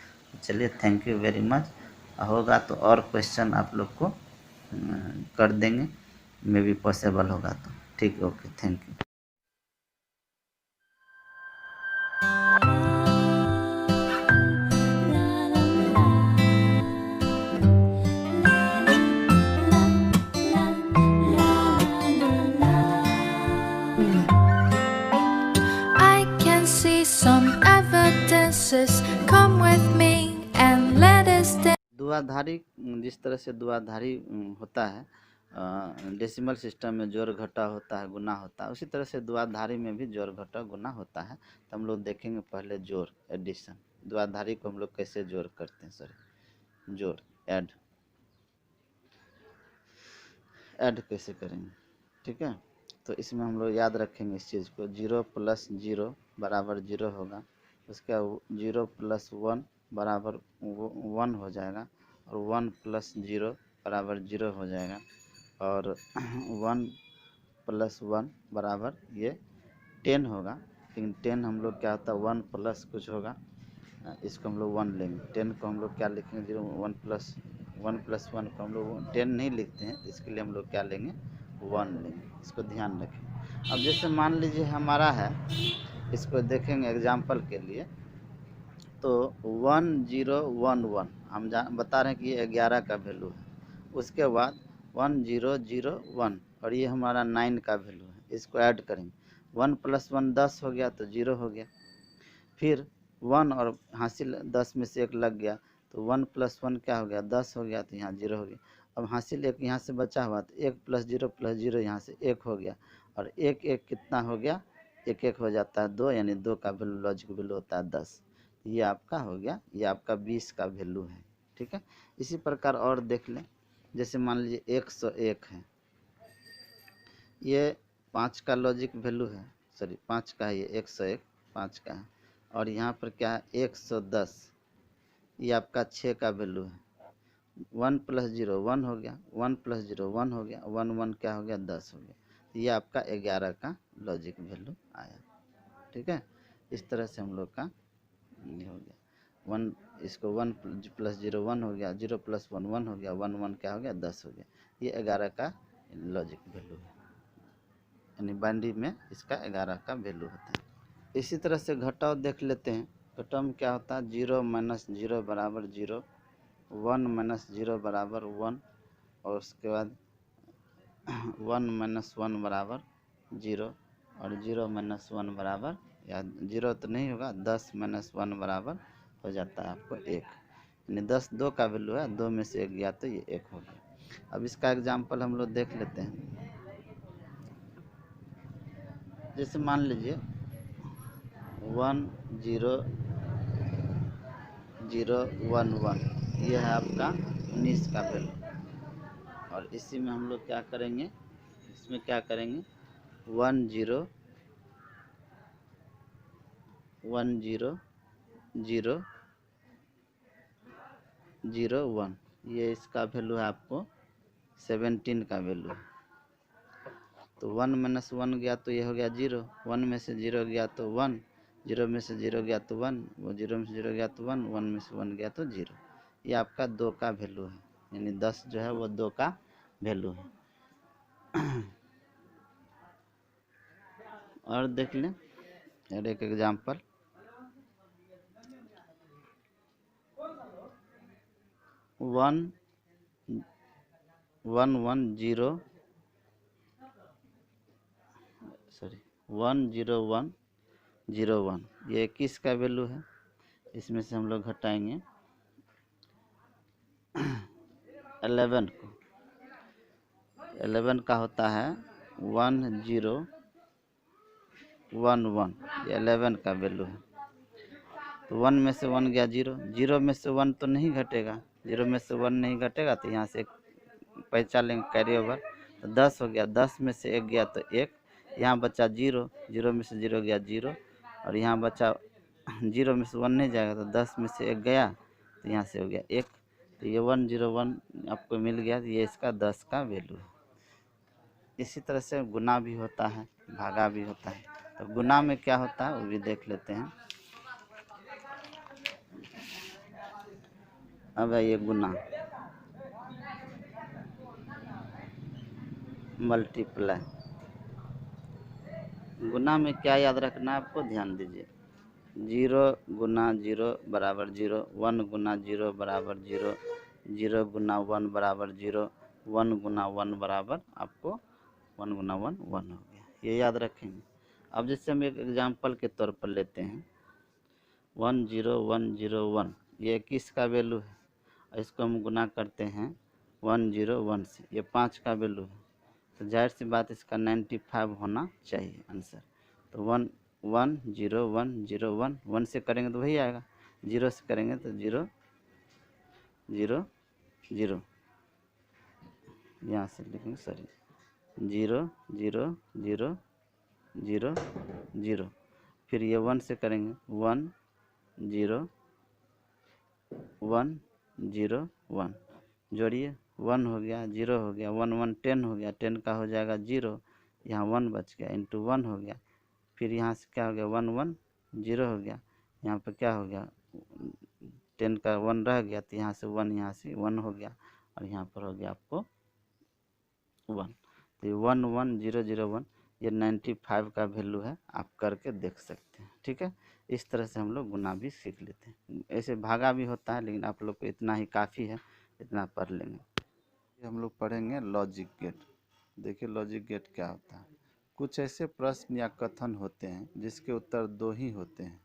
चलिए थैंक यू वेरी मच। होगा तो और क्वेश्चन आप लोग को कर देंगे, मे भी पॉसिबल होगा तो, ठीक। Okay, thank you. I can see some evidences. Come with me and let us dance. द्विआधारी, जिस तरह से द्विआधारी होता है, डेसिमल सिस्टम में जोड़ घटा होता है, गुना होता है, उसी तरह से द्विआधारी में भी जोड़ घटा गुना होता है। तो हम लोग देखेंगे पहले जोड़, एडिशन। द्विआधारी को हम लोग कैसे जोड़ करते हैं, सॉरी जोड़, ऐड कैसे करेंगे, ठीक है। तो इसमें हम लोग याद रखेंगे इस चीज़ को, 0 प्लस 0 बराबर 0 होगा, उसका 0 प्लस 1 बराबर 1 हो जाएगा, और 1 प्लस 0 बराबर 0 हो जाएगा, और 1 प्लस 1 बराबर ये 10 होगा, लेकिन 10 हम लोग क्या होता है 1 प्लस कुछ होगा, इसको हम लोग 1 लेंगे। 10 को हम लोग क्या लिखेंगे 0, 1 प्लस 1 को हम लोग 10 नहीं लिखते हैं, इसके लिए हम लोग क्या लेंगे 1 लेंगे, इसको ध्यान रखें। अब जैसे मान लीजिए हमारा है, इसको देखेंगे एग्जाम्पल के लिए, तो 1011 हम बता रहे हैं कि ये 11 का वैल्यू है, उसके बाद 1001 और ये हमारा 9 का वैल्यू है, इसको ऐड करेंगे, 1 प्लस 1 10 हो गया तो 0 हो गया, फिर 1 और हासिल 10 में से 1 लग गया तो 1 प्लस 1 क्या हो गया 10 हो गया, तो यहाँ 0 हो गया। अब हासिल 1 यहाँ से बचा हुआ तो 1 प्लस 0 यहाँ से 1 हो गया, और 1 1 कितना हो गया 1 1 हो जाता है 2, यानी 2 का वैल्यू लॉजिक वैल्यू होता है 10। ये आपका हो गया, ये आपका 20 का वैल्यू है। ठीक है, इसी प्रकार और देख लें, जैसे मान लीजिए 101 है, ये 5 का लॉजिक वैल्यू है, सॉरी 5 का है, ये 101 5 का है, और यहाँ पर क्या है 110, ये आपका 6 का वैल्यू है। 1 प्लस 0 1 हो गया, 1 प्लस 0 1 हो गया, 1 1 क्या हो गया 10 हो गया, तो ये आपका 11 का लॉजिक वैल्यू आया। ठीक है, इस तरह से हम लोग का ये हो गया 1, इसको 1 प्लस 0 1 हो गया, 0 प्लस 1 1 हो गया, 1 1 क्या हो गया 10 हो गया, ये 11 का लॉजिक वैल्यू है, यानी बाइनरी में इसका 11 का वैल्यू होता है। इसी तरह से घटाव देख लेते हैं, घटाव में क्या होता है 0 माइनस 0 बराबर 0, 1 माइनस 0 बराबर 1, और उसके बाद 1 माइनस 1 बराबर 0, और 0 माइनस 1 बराबर, या 0 तो नहीं होगा, 10 माइनस 1 बराबर हो जाता है आपको 1, यानी 10 2 का वैल्यू है, 2 में से 1 गया तो ये 1 हो गया। अब इसका एग्जाम्पल हम लोग देख लेते हैं, जैसे मान लीजिए 1 0 0 1 1, ये है आपका 19 का वैल्यू, और इसी में हम लोग क्या करेंगे, इसमें क्या करेंगे 1 0 1 0 0 0 1, ये इसका वैल्यू है आपको 17 का वैल्यू है। तो 1 माइनस 1 गया तो ये हो गया 0, 1 में से 0 गया तो 1, 0 में से 0 गया तो 1, वो 0 में से 0 गया तो 1, 1 में से 1 गया तो 0, ये आपका 2 का वैल्यू है, यानी 10 जो है वो 2 का वैल्यू है। और देख लें और एक एग्जाम्पल, 1 1 1 0 सॉरी 1 0 1 0 1, ये 21 का वैल्यू है, इसमें से हम लोग घटाएंगे 11 को, 11 का होता है 1 0 1 1, ये 11 का वैल्यू है। तो 1 में से 1 गया 0, 0 में से 1 तो नहीं घटेगा, 0 में से 1 नहीं घटेगा, तो यहाँ से पैसा लेंगे कैरी ओवर, तो 10 हो गया, 10 में से 1 गया तो 1, यहाँ बचा 0, 0 में से 0 गया 0, और यहाँ बचा 0 में से 1 नहीं जाएगा, तो 10 में से 1 गया तो यहाँ से हो गया 1, तो ये 101 आपको मिल गया, तो ये इसका 10 का वैल्यू है। इसी तरह से गुना भी होता है, भागा भी होता है, तो गुना में क्या होता है वो भी देख लेते हैं। अब है ये गुना, मल्टीप्लाई, गुना में क्या याद रखना है आपको, ध्यान दीजिए, 0 गुना 0 बराबर 0, 1 गुना 0 बराबर 0, 0 गुना 1 बराबर 0, 1 गुना 1 बराबर आपको 1 गुना 1 1 हो गया, ये याद रखेंगे। अब जैसे हम एक एग्जांपल के तौर पर लेते हैं 1 0 1 0 1, ये 21 का वैल्यू है, इसको हम गुना करते हैं 1 0 1 से, ये 5 का वैल्यू है, तो जाहिर सी बात इसका 95 होना चाहिए आंसर। तो 1 1 0 1 0 1, 1 से करेंगे तो वही आएगा, 0 से करेंगे तो 0 0 0, यहाँ से लिखेंगे सॉरी 0 0 0 0 0, फिर ये 1 से करेंगे 1 0 1 0 1, जोड़िए 1 हो गया 0 हो गया 1 1 10 हो गया, 10 का हो जाएगा 0, यहाँ 1 बच गया, इंटू 1 हो गया, फिर यहाँ से क्या हो गया 1 1 0 हो गया, यहाँ पर क्या हो गया 10 का 1 रह गया, तो यहाँ से 1 हो गया, और यहाँ पर हो गया आपको 1। तो ये 1 1 0 0 1 ये 95 का वैल्यू है, आप करके देख सकते हैं। ठीक है, इस तरह से हम लोग गुना भी सीख लेते हैं। ऐसे भागा भी होता है, लेकिन आप लोग को इतना ही काफ़ी है, इतना पढ़ लेंगे। हम लोग पढ़ेंगे लॉजिक गेट। देखिए लॉजिक गेट क्या होता है। कुछ ऐसे प्रश्न या कथन होते हैं जिसके उत्तर दो ही होते हैं,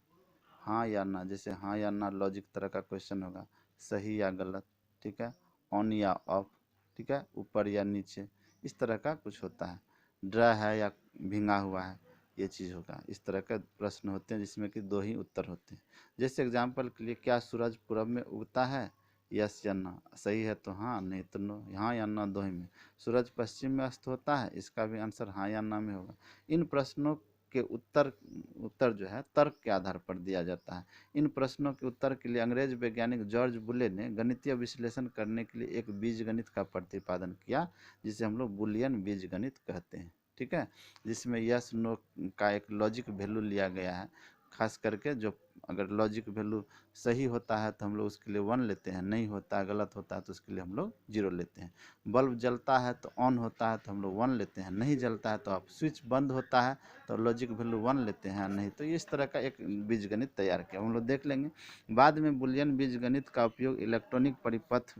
हाँ या ना। जैसे हाँ या ना लॉजिक तरह का क्वेश्चन होगा, सही या गलत, ठीक है, ऑन या ऑफ, ठीक है, ऊपर या नीचे, इस तरह का कुछ होता है। ड्राई है या भींगा हुआ है, ये चीज़ होगा। इस तरह का प्रश्न होते हैं जिसमें कि दो ही उत्तर होते हैं। जैसे एग्जाम्पल के लिए, क्या सूरज पूरब में उगता है, यस या ना। सही है तो हाँ, नहीं तो नो। हाँ या ना दो ही में। सूरज पश्चिम में अस्त होता है, इसका भी आंसर हाँ या ना में होगा। इन प्रश्नों के उत्तर जो है तर्क के आधार पर दिया जाता है। इन प्रश्नों के उत्तर के लिए अंग्रेज वैज्ञानिक जॉर्ज बुले ने गणितीय विश्लेषण करने के लिए एक बीजगणित का प्रतिपादन किया, जिसे हम लोग बुलियन बीजगणित कहते हैं। ठीक है, जिसमें यस नो का एक लॉजिक वैल्यू लिया गया है। खास करके जो अगर लॉजिक वैल्यू सही होता है तो हम लोग उसके लिए 1 लेते हैं, नहीं होता है गलत होता है तो उसके लिए हम लोग 0 लेते हैं। बल्ब जलता है तो ऑन होता है तो हम लोग 1 लेते हैं, नहीं जलता है तो आप स्विच बंद होता है तो लॉजिक वैल्यू 1 लेते हैं, नहीं तो इस तरह का एक बीजगणित तैयार किया, हम लोग देख लेंगे। बाद में बुलियन बीजगणित का उपयोग इलेक्ट्रॉनिक परिपथ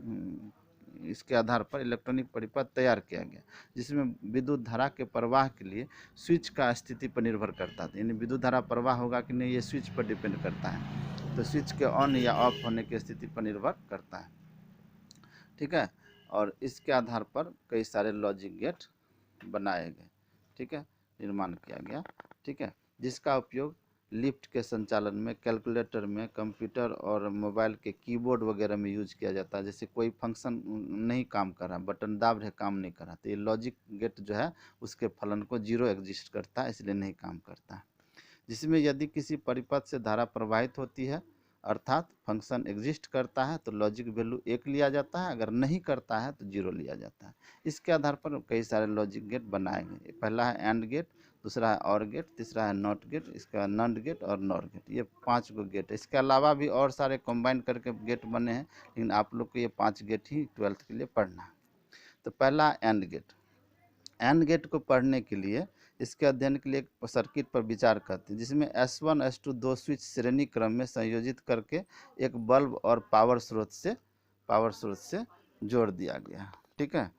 इसके आधार पर इलेक्ट्रॉनिक परिपथ तैयार किया गया, जिसमें विद्युत धारा के प्रवाह के लिए स्विच का स्थिति पर निर्भर करता था। यानी विद्युत धारा प्रवाह होगा कि नहीं, ये स्विच पर डिपेंड करता है, तो स्विच के ऑन या ऑफ होने की स्थिति पर निर्भर करता है। ठीक है, और इसके आधार पर कई सारे लॉजिक गेट बनाए गए, ठीक है, निर्माण किया गया। ठीक है, जिसका उपयोग लिफ्ट के संचालन में, कैलकुलेटर में, कंप्यूटर और मोबाइल के कीबोर्ड वगैरह में यूज किया जाता है। जैसे कोई फंक्शन नहीं काम कर रहा, बटन दाब रहे काम नहीं कर रहा, तो ये लॉजिक गेट जो है उसके फलन को 0 एग्जिस्ट करता है, इसलिए नहीं काम करता है। जिसमें यदि किसी परिपथ से धारा प्रवाहित होती है, अर्थात फंक्शन एग्जिस्ट करता है, तो लॉजिक वैल्यू 1 लिया जाता है, अगर नहीं करता है तो 0 लिया जाता है। इसके आधार पर कई सारे लॉजिक गेट बनाए गए। पहला है एंड गेट, दूसरा है और गेट, तीसरा है नॉट गेट, इसका बाद नंड गेट और नॉर गेट। ये 5 गो गेट है। इसके अलावा भी और सारे कंबाइन करके गेट बने हैं, लेकिन आप लोग को ये 5 गेट ही 12th के लिए पढ़ना है। तो पहला एंड गेट। एंड गेट को पढ़ने के लिए, इसके अध्ययन के लिए एक सर्किट पर विचार करते हैं, जिसमें S1 S2 दो स्विच श्रेणी क्रम में संयोजित करके एक बल्ब और पावर स्रोत से जोड़ दिया गया। ठीक है,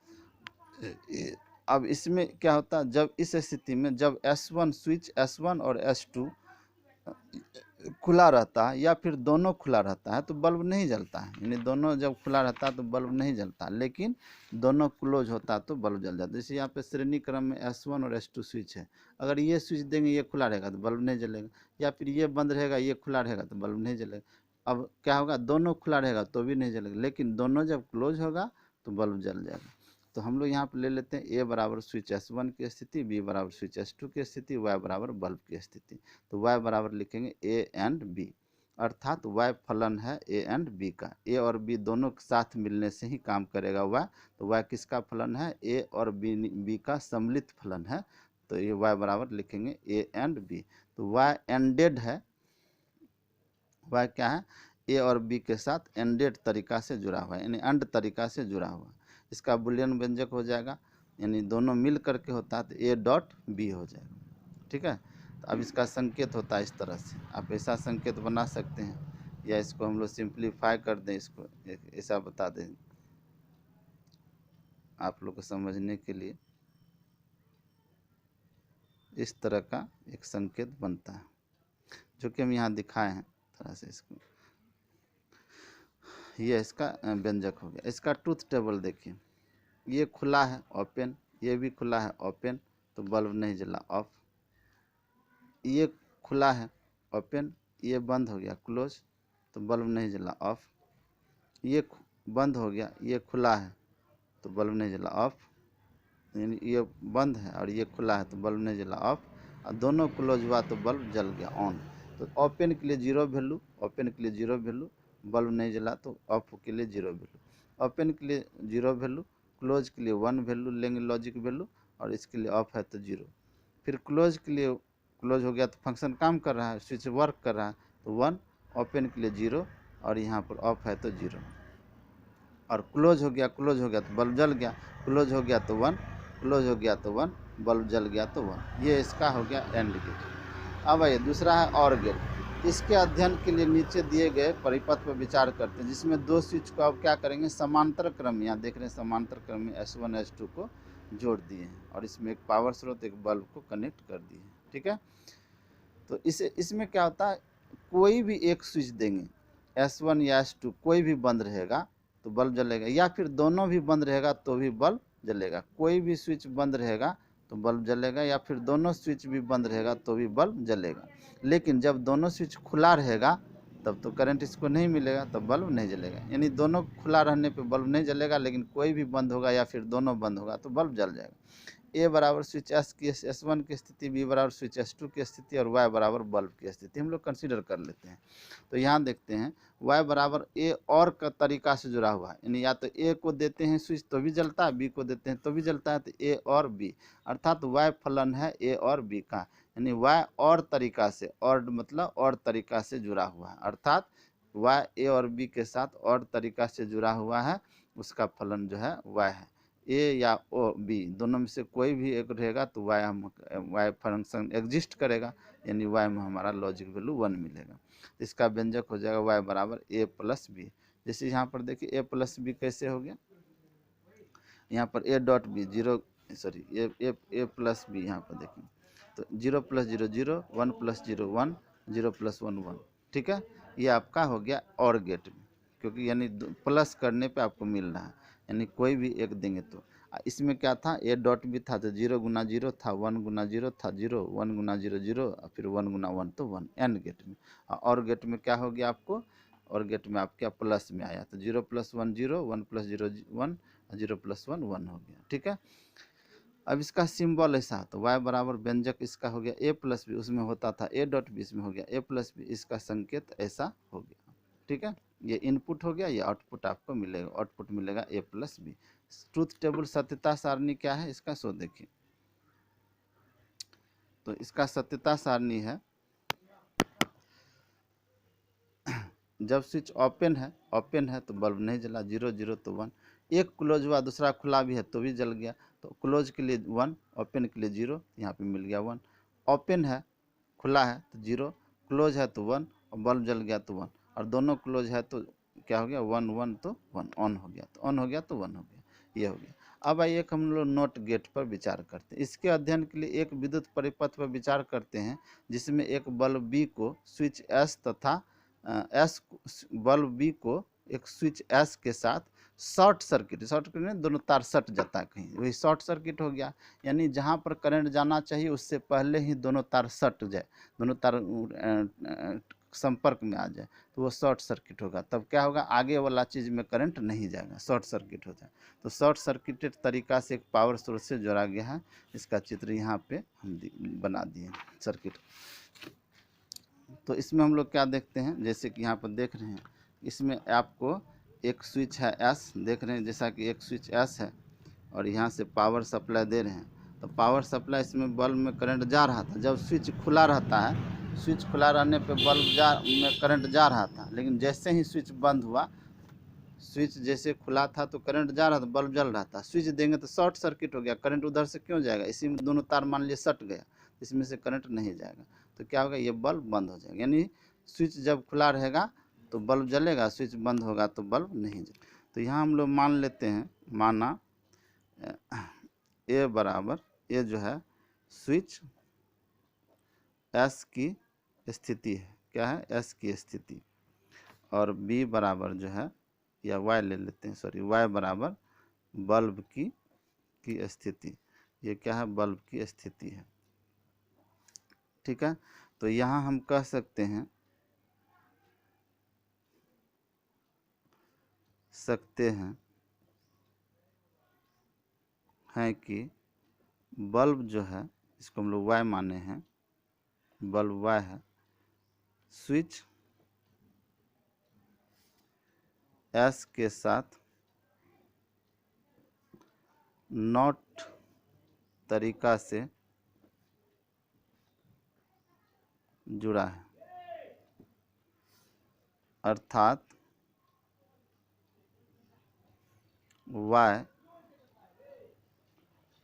अब इसमें क्या होता है, जब इस स्थिति में जब स्विच S1 और S2 खुला रहता है या फिर दोनों खुला रहता है तो बल्ब नहीं जलता है। यानी दोनों जब खुला रहता है तो बल्ब नहीं जलता, लेकिन दोनों क्लोज होता है तो बल्ब जल जाता है। जैसे यहाँ पे श्रेणी क्रम में S1 और S2 स्विच है, अगर ये स्विच देंगे ये खुला रहेगा तो बल्ब नहीं जलेगा, या फिर ये बंद रहेगा ये खुला रहेगा तो बल्ब नहीं जलेगा। अब क्या होगा, दोनों खुला रहेगा तो भी नहीं जलेगा, लेकिन दोनों जब क्लोज होगा तो बल्ब जल जाएगा। तो हम लोग यहाँ पर ले लेते हैं ए बराबर स्विच S1 की स्थिति, बी बराबर स्विच S2 की स्थिति, वाई बराबर बल्ब की स्थिति। तो y बराबर लिखेंगे ए एंड बी, अर्थात y फलन है ए एंड बी का। ए और बी दोनों के साथ मिलने से ही काम करेगा y, तो y किसका फलन है, ए और बी का सम्मिलित फलन है। तो ये y बराबर लिखेंगे ए एंड बी। तो y एंडेड है, y क्या है, ए और बी के साथ एंडेड तरीका से जुड़ा हुआ है, यानी अंड तरीका से जुड़ा हुआ है। इसका बुलियन व्यंजक हो जाएगा, यानी दोनों मिल करके होता है तो ए डॉट बी हो जाएगा। ठीक है, तो अब इसका संकेत होता है इस तरह से, आप ऐसा संकेत बना सकते हैं, या इसको हम लोग सिंप्लीफाई कर दें, इसको ऐसा बता दें आप लोग को समझने के लिए। इस तरह का एक संकेत बनता है, जो कि हम यहाँ दिखाए हैं तरह से। इसको ये इसका व्यंजक हो गया। इसका ट्रूथ टेबल देखिए, ये खुला है ओपन, ये भी खुला है ओपन, तो बल्ब नहीं जला ऑफ। ये खुला है ओपन, ये बंद हो गया क्लोज, तो बल्ब नहीं जला ऑफ। ये बंद हो गया, ये खुला है तो बल्ब नहीं जला ऑफ। यानी ये बंद है और ये खुला है तो बल्ब नहीं जला ऑफ, और दोनों क्लोज हुआ तो बल्ब जल गया ऑन। तो ओपन के लिए 0 वैल्यू, ओपन के लिए 0 वैल्यू, बल्ब नहीं जला तो ऑफ के लिए 0 वैल्यू। ओपन के लिए 0 वैल्यू, क्लोज के लिए 1 वैल्यू लेंगे लॉजिक वैल्यू, और इसके लिए ऑफ है तो 0। फिर क्लोज के लिए, क्लोज हो गया तो फंक्शन काम कर रहा है, स्विच वर्क कर रहा है तो 1, ओपन के लिए 0 और यहाँ पर ऑफ है तो 0। और क्लोज हो गया तो बल्ब जल गया, क्लोज हो गया तो 1, क्लोज हो गया तो 1, बल्ब जल गया तो 1। ये इसका हो गया एंड गेट। अब आइए दूसरा है और गेट। इसके अध्ययन के लिए नीचे दिए गए परिपथ पर विचार करते हैं, जिसमें दो स्विच को अब क्या करेंगे, समांतर क्रम में, यहाँ देख रहे हैं समांतर क्रम में S1 S2 को जोड़ दिए हैं और इसमें एक पावर स्रोत एक बल्ब को कनेक्ट कर दिए हैं। ठीक है, तो इसमें क्या होता है, कोई भी एक स्विच देंगे S1 या S2, कोई भी बंद रहेगा तो बल्ब जलेगा, या फिर दोनों भी बंद रहेगा तो भी बल्ब जलेगा। कोई भी स्विच बंद रहेगा तो बल्ब जलेगा, या फिर दोनों स्विच भी बंद रहेगा तो भी बल्ब जलेगा। लेकिन जब दोनों स्विच खुला रहेगा तब तो करंट इसको नहीं मिलेगा, तब बल्ब नहीं जलेगा। यानी दोनों खुला रहने पे बल्ब नहीं जलेगा, लेकिन कोई भी बंद होगा या फिर दोनों बंद होगा तो बल्ब जल जाएगा। ए बराबर स्विच S1 की स्थिति, बी बराबर स्विच S2 की स्थिति और वाई बराबर बल्ब की स्थिति हम लोग कंसीडर कर लेते हैं। तो यहाँ देखते हैं वाई बराबर ए और का तरीका से जुड़ा हुआ है, यानी या तो ए को देते हैं स्विच तो भी जलता है, बी को देते हैं तो भी जलता है, तो ए और बी, अर्थात वाई फलन है ए और बी का, यानी वाई और तरीका से, और मतलब और तरीका से जुड़ा हुआ है, अर्थात वाई ए और बी के साथ और तरीका से जुड़ा हुआ है, उसका फलन जो है वाई है। ए या ओ बी दोनों में से कोई भी एक रहेगा तो वाई फंक्शन एग्जिस्ट करेगा, यानी वाई में हमारा लॉजिक वैल्यू 1 मिलेगा। इसका व्यंजक हो जाएगा वाई बराबर ए प्लस बी। जैसे यहाँ पर देखिए ए प्लस बी कैसे हो गया, यहाँ पर A dot B 0, sorry A plus B, यहाँ पर देखिए तो 0 + 0 0, 1 + 0 1, 0 + 1 1। ठीक है, ये आपका हो गया और गेट में, क्योंकि यानी प्लस करने पे आपको मिल रहा है, यानी कोई भी एक देंगे तो। इसमें क्या था, ए डॉट भी था तो 0 × 0 था, 1 × 0 था 0, 1 × 0 0, फिर 1 × 1 तो 1 एंड गेट में। और गेट में क्या हो गया आपको, और गेट में आपके प्लस में आया तो 0 + 1 0, 1 + 0 1, 0 + 1 1 हो गया। ठीक है, अब इसका सिंबल ऐसा तो y बराबर व्यंजक इसका हो गया ए प्लस बी, उसमें होता था ए डॉट बी, इसमें हो गया ए प्लस बी, इसका संकेत ऐसा हो गया। ठीक है, ये इनपुट हो गया, ये आउटपुट आपको मिलेगा, आउटपुट मिलेगा ए प्लस बी। ट्रूथ टेबल सत्यता सारणी क्या है इसका, सो देखिए, तो इसका सत्यता सारणी है, जब स्विच ओपन है तो बल्ब नहीं जला, 0 0 तो 1, एक क्लोज हुआ दूसरा खुला भी है तो भी जल गया, तो क्लोज के लिए 1, ओपन के लिए 0, यहाँ पे मिल गया 1। ओपन है खुला है तो 0, क्लोज है तो 1 और बल्ब जल गया तो 1, और दोनों क्लोज है तो क्या हो गया 1 1 तो 1 ऑन हो गया, तो ऑन हो गया तो 1 हो गया, ये हो गया। अब आइए एक हम लोग नोट गेट पर विचार करते हैं। इसके अध्ययन के लिए एक विद्युत परिपथ पर विचार करते हैं, जिसमें एक बल्ब बी को स्विच एस तथा एस बल्ब बी को एक स्विच एस के साथ शॉर्ट सर्किट में दोनों तार सट जाता है कहीं, वही शॉर्ट सर्किट हो गया, यानी जहाँ पर करंट जाना चाहिए उससे पहले ही दोनों तार सट जाए, दोनों तार संपर्क में आ जाए तो वो शॉर्ट सर्किट होगा। तब क्या होगा, आगे वाला चीज़ में करंट नहीं जाएगा, शॉर्ट सर्किट हो जाए। तो शॉर्ट सर्किटेड तरीका से एक पावर सोर्स से जोड़ा गया है, इसका चित्र यहाँ पे हम बना दिए सर्किट। तो इसमें हम लोग क्या देखते हैं, जैसे कि यहाँ पर देख रहे हैं, इसमें आपको एक स्विच है एस, देख रहे हैं जैसा कि एक स्विच एस है और यहाँ से पावर सप्लाई दे रहे हैं, तो पावर सप्लाई इसमें बल्ब में करंट जा रहा था। जब स्विच खुला रहता है, स्विच खुला रहने पे बल्ब में करंट जा रहा था, लेकिन जैसे ही स्विच बंद हुआ, स्विच जैसे खुला था तो करंट जा रहा था, बल्ब जल रहा था, स्विच देंगे तो शॉर्ट सर्किट हो गया, करंट उधर से क्यों जाएगा, इसी में दोनों तार मान लीजिए सट गया, इसमें से करंट नहीं जाएगा, तो क्या होगा, ये बल्ब बंद हो जाएगा। यानी स्विच जब खुला रहेगा तो बल्ब जलेगा, स्विच बंद होगा तो बल्ब नहीं जलेगा। तो यहाँ हम लोग मान लेते हैं, माना ए बराबर, ये जो है स्विच एस की स्थिति है, क्या है, एस की स्थिति, और बी बराबर जो है, या वाई ले लेते हैं, सॉरी, वाई बराबर बल्ब की स्थिति, ये क्या है, बल्ब की स्थिति है। ठीक है, तो यहाँ हम कह सकते हैं कि बल्ब जो है, इसको हम लोग वाई माने हैं, बल्ब वाई है, स्विच एस के साथ नॉट तरीका से जुड़ा है, अर्थात y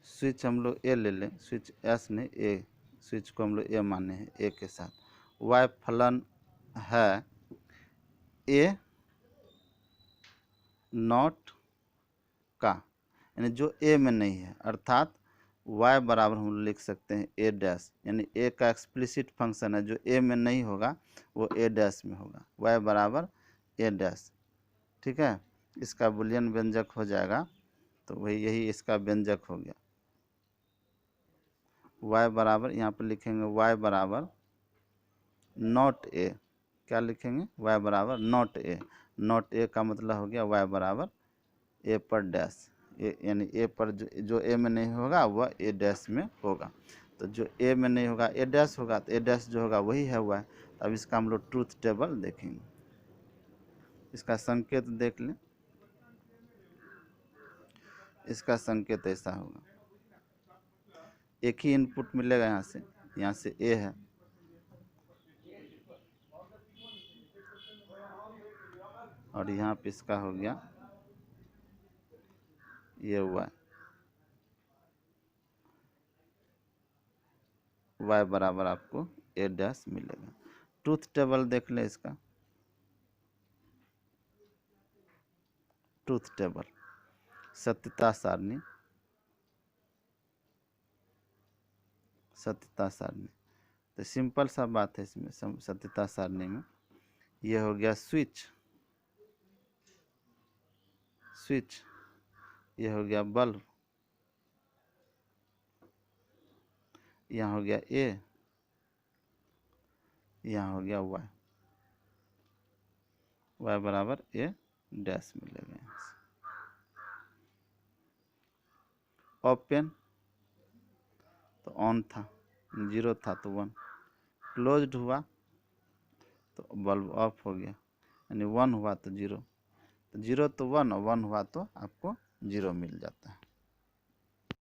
स्विच हम लोग ए ले लें, स्विच एस नहीं ए, स्विच को हम लोग ए माने हैं, ए के साथ y फलन है ए नॉट का, यानी जो ए में नहीं है, अर्थात y बराबर हम लोग लिख सकते हैं ए डैश, यानी ए का एक्सप्लिसिट फंक्शन है, जो ए में नहीं होगा वो ए डैश में होगा, y बराबर ए डैश। ठीक है, इसका बुलियन व्यंजक हो जाएगा, तो वही यही इसका व्यंजक हो गया। y बराबर यहाँ पर लिखेंगे y बराबर नॉट ए, क्या लिखेंगे y बराबर नॉट ए, नॉट ए का मतलब हो गया y बराबर ए पर डैश, यानी ए पर जो ए में नहीं होगा वह ए डैश में होगा, तो जो ए में नहीं होगा ए डैश होगा, तो ए डैश जो होगा वही है y। तो अब इसका हम लोग ट्रूथ टेबल देखेंगे, इसका संकेत देख लें, इसका संकेत ऐसा होगा, एक ही इनपुट मिलेगा यहाँ से ए है, और यहाँ पे इसका हो गया ये y बराबर आपको ए डैश मिलेगा। ट्रूथ टेबल देख लें इसका, ट्रूथ टेबल सत्यता सारणी, सत्यता सारणी, तो सिंपल सा बात है इसमें सत्यता सारणी में, ये हो गया स्विच, स्विच, ये हो गया बल्ब, यहाँ हो गया ए, यहाँ हो गया y, y बराबर ए डैश मिलेगा यहाँ से। ओपन तो ऑन था, 0 था तो 1, क्लोज्ड हुआ तो बल्ब ऑफ हो गया, यानी 1 हुआ तो 0, तो 0 तो 1 और 1 हुआ तो आपको 0 मिल जाता है।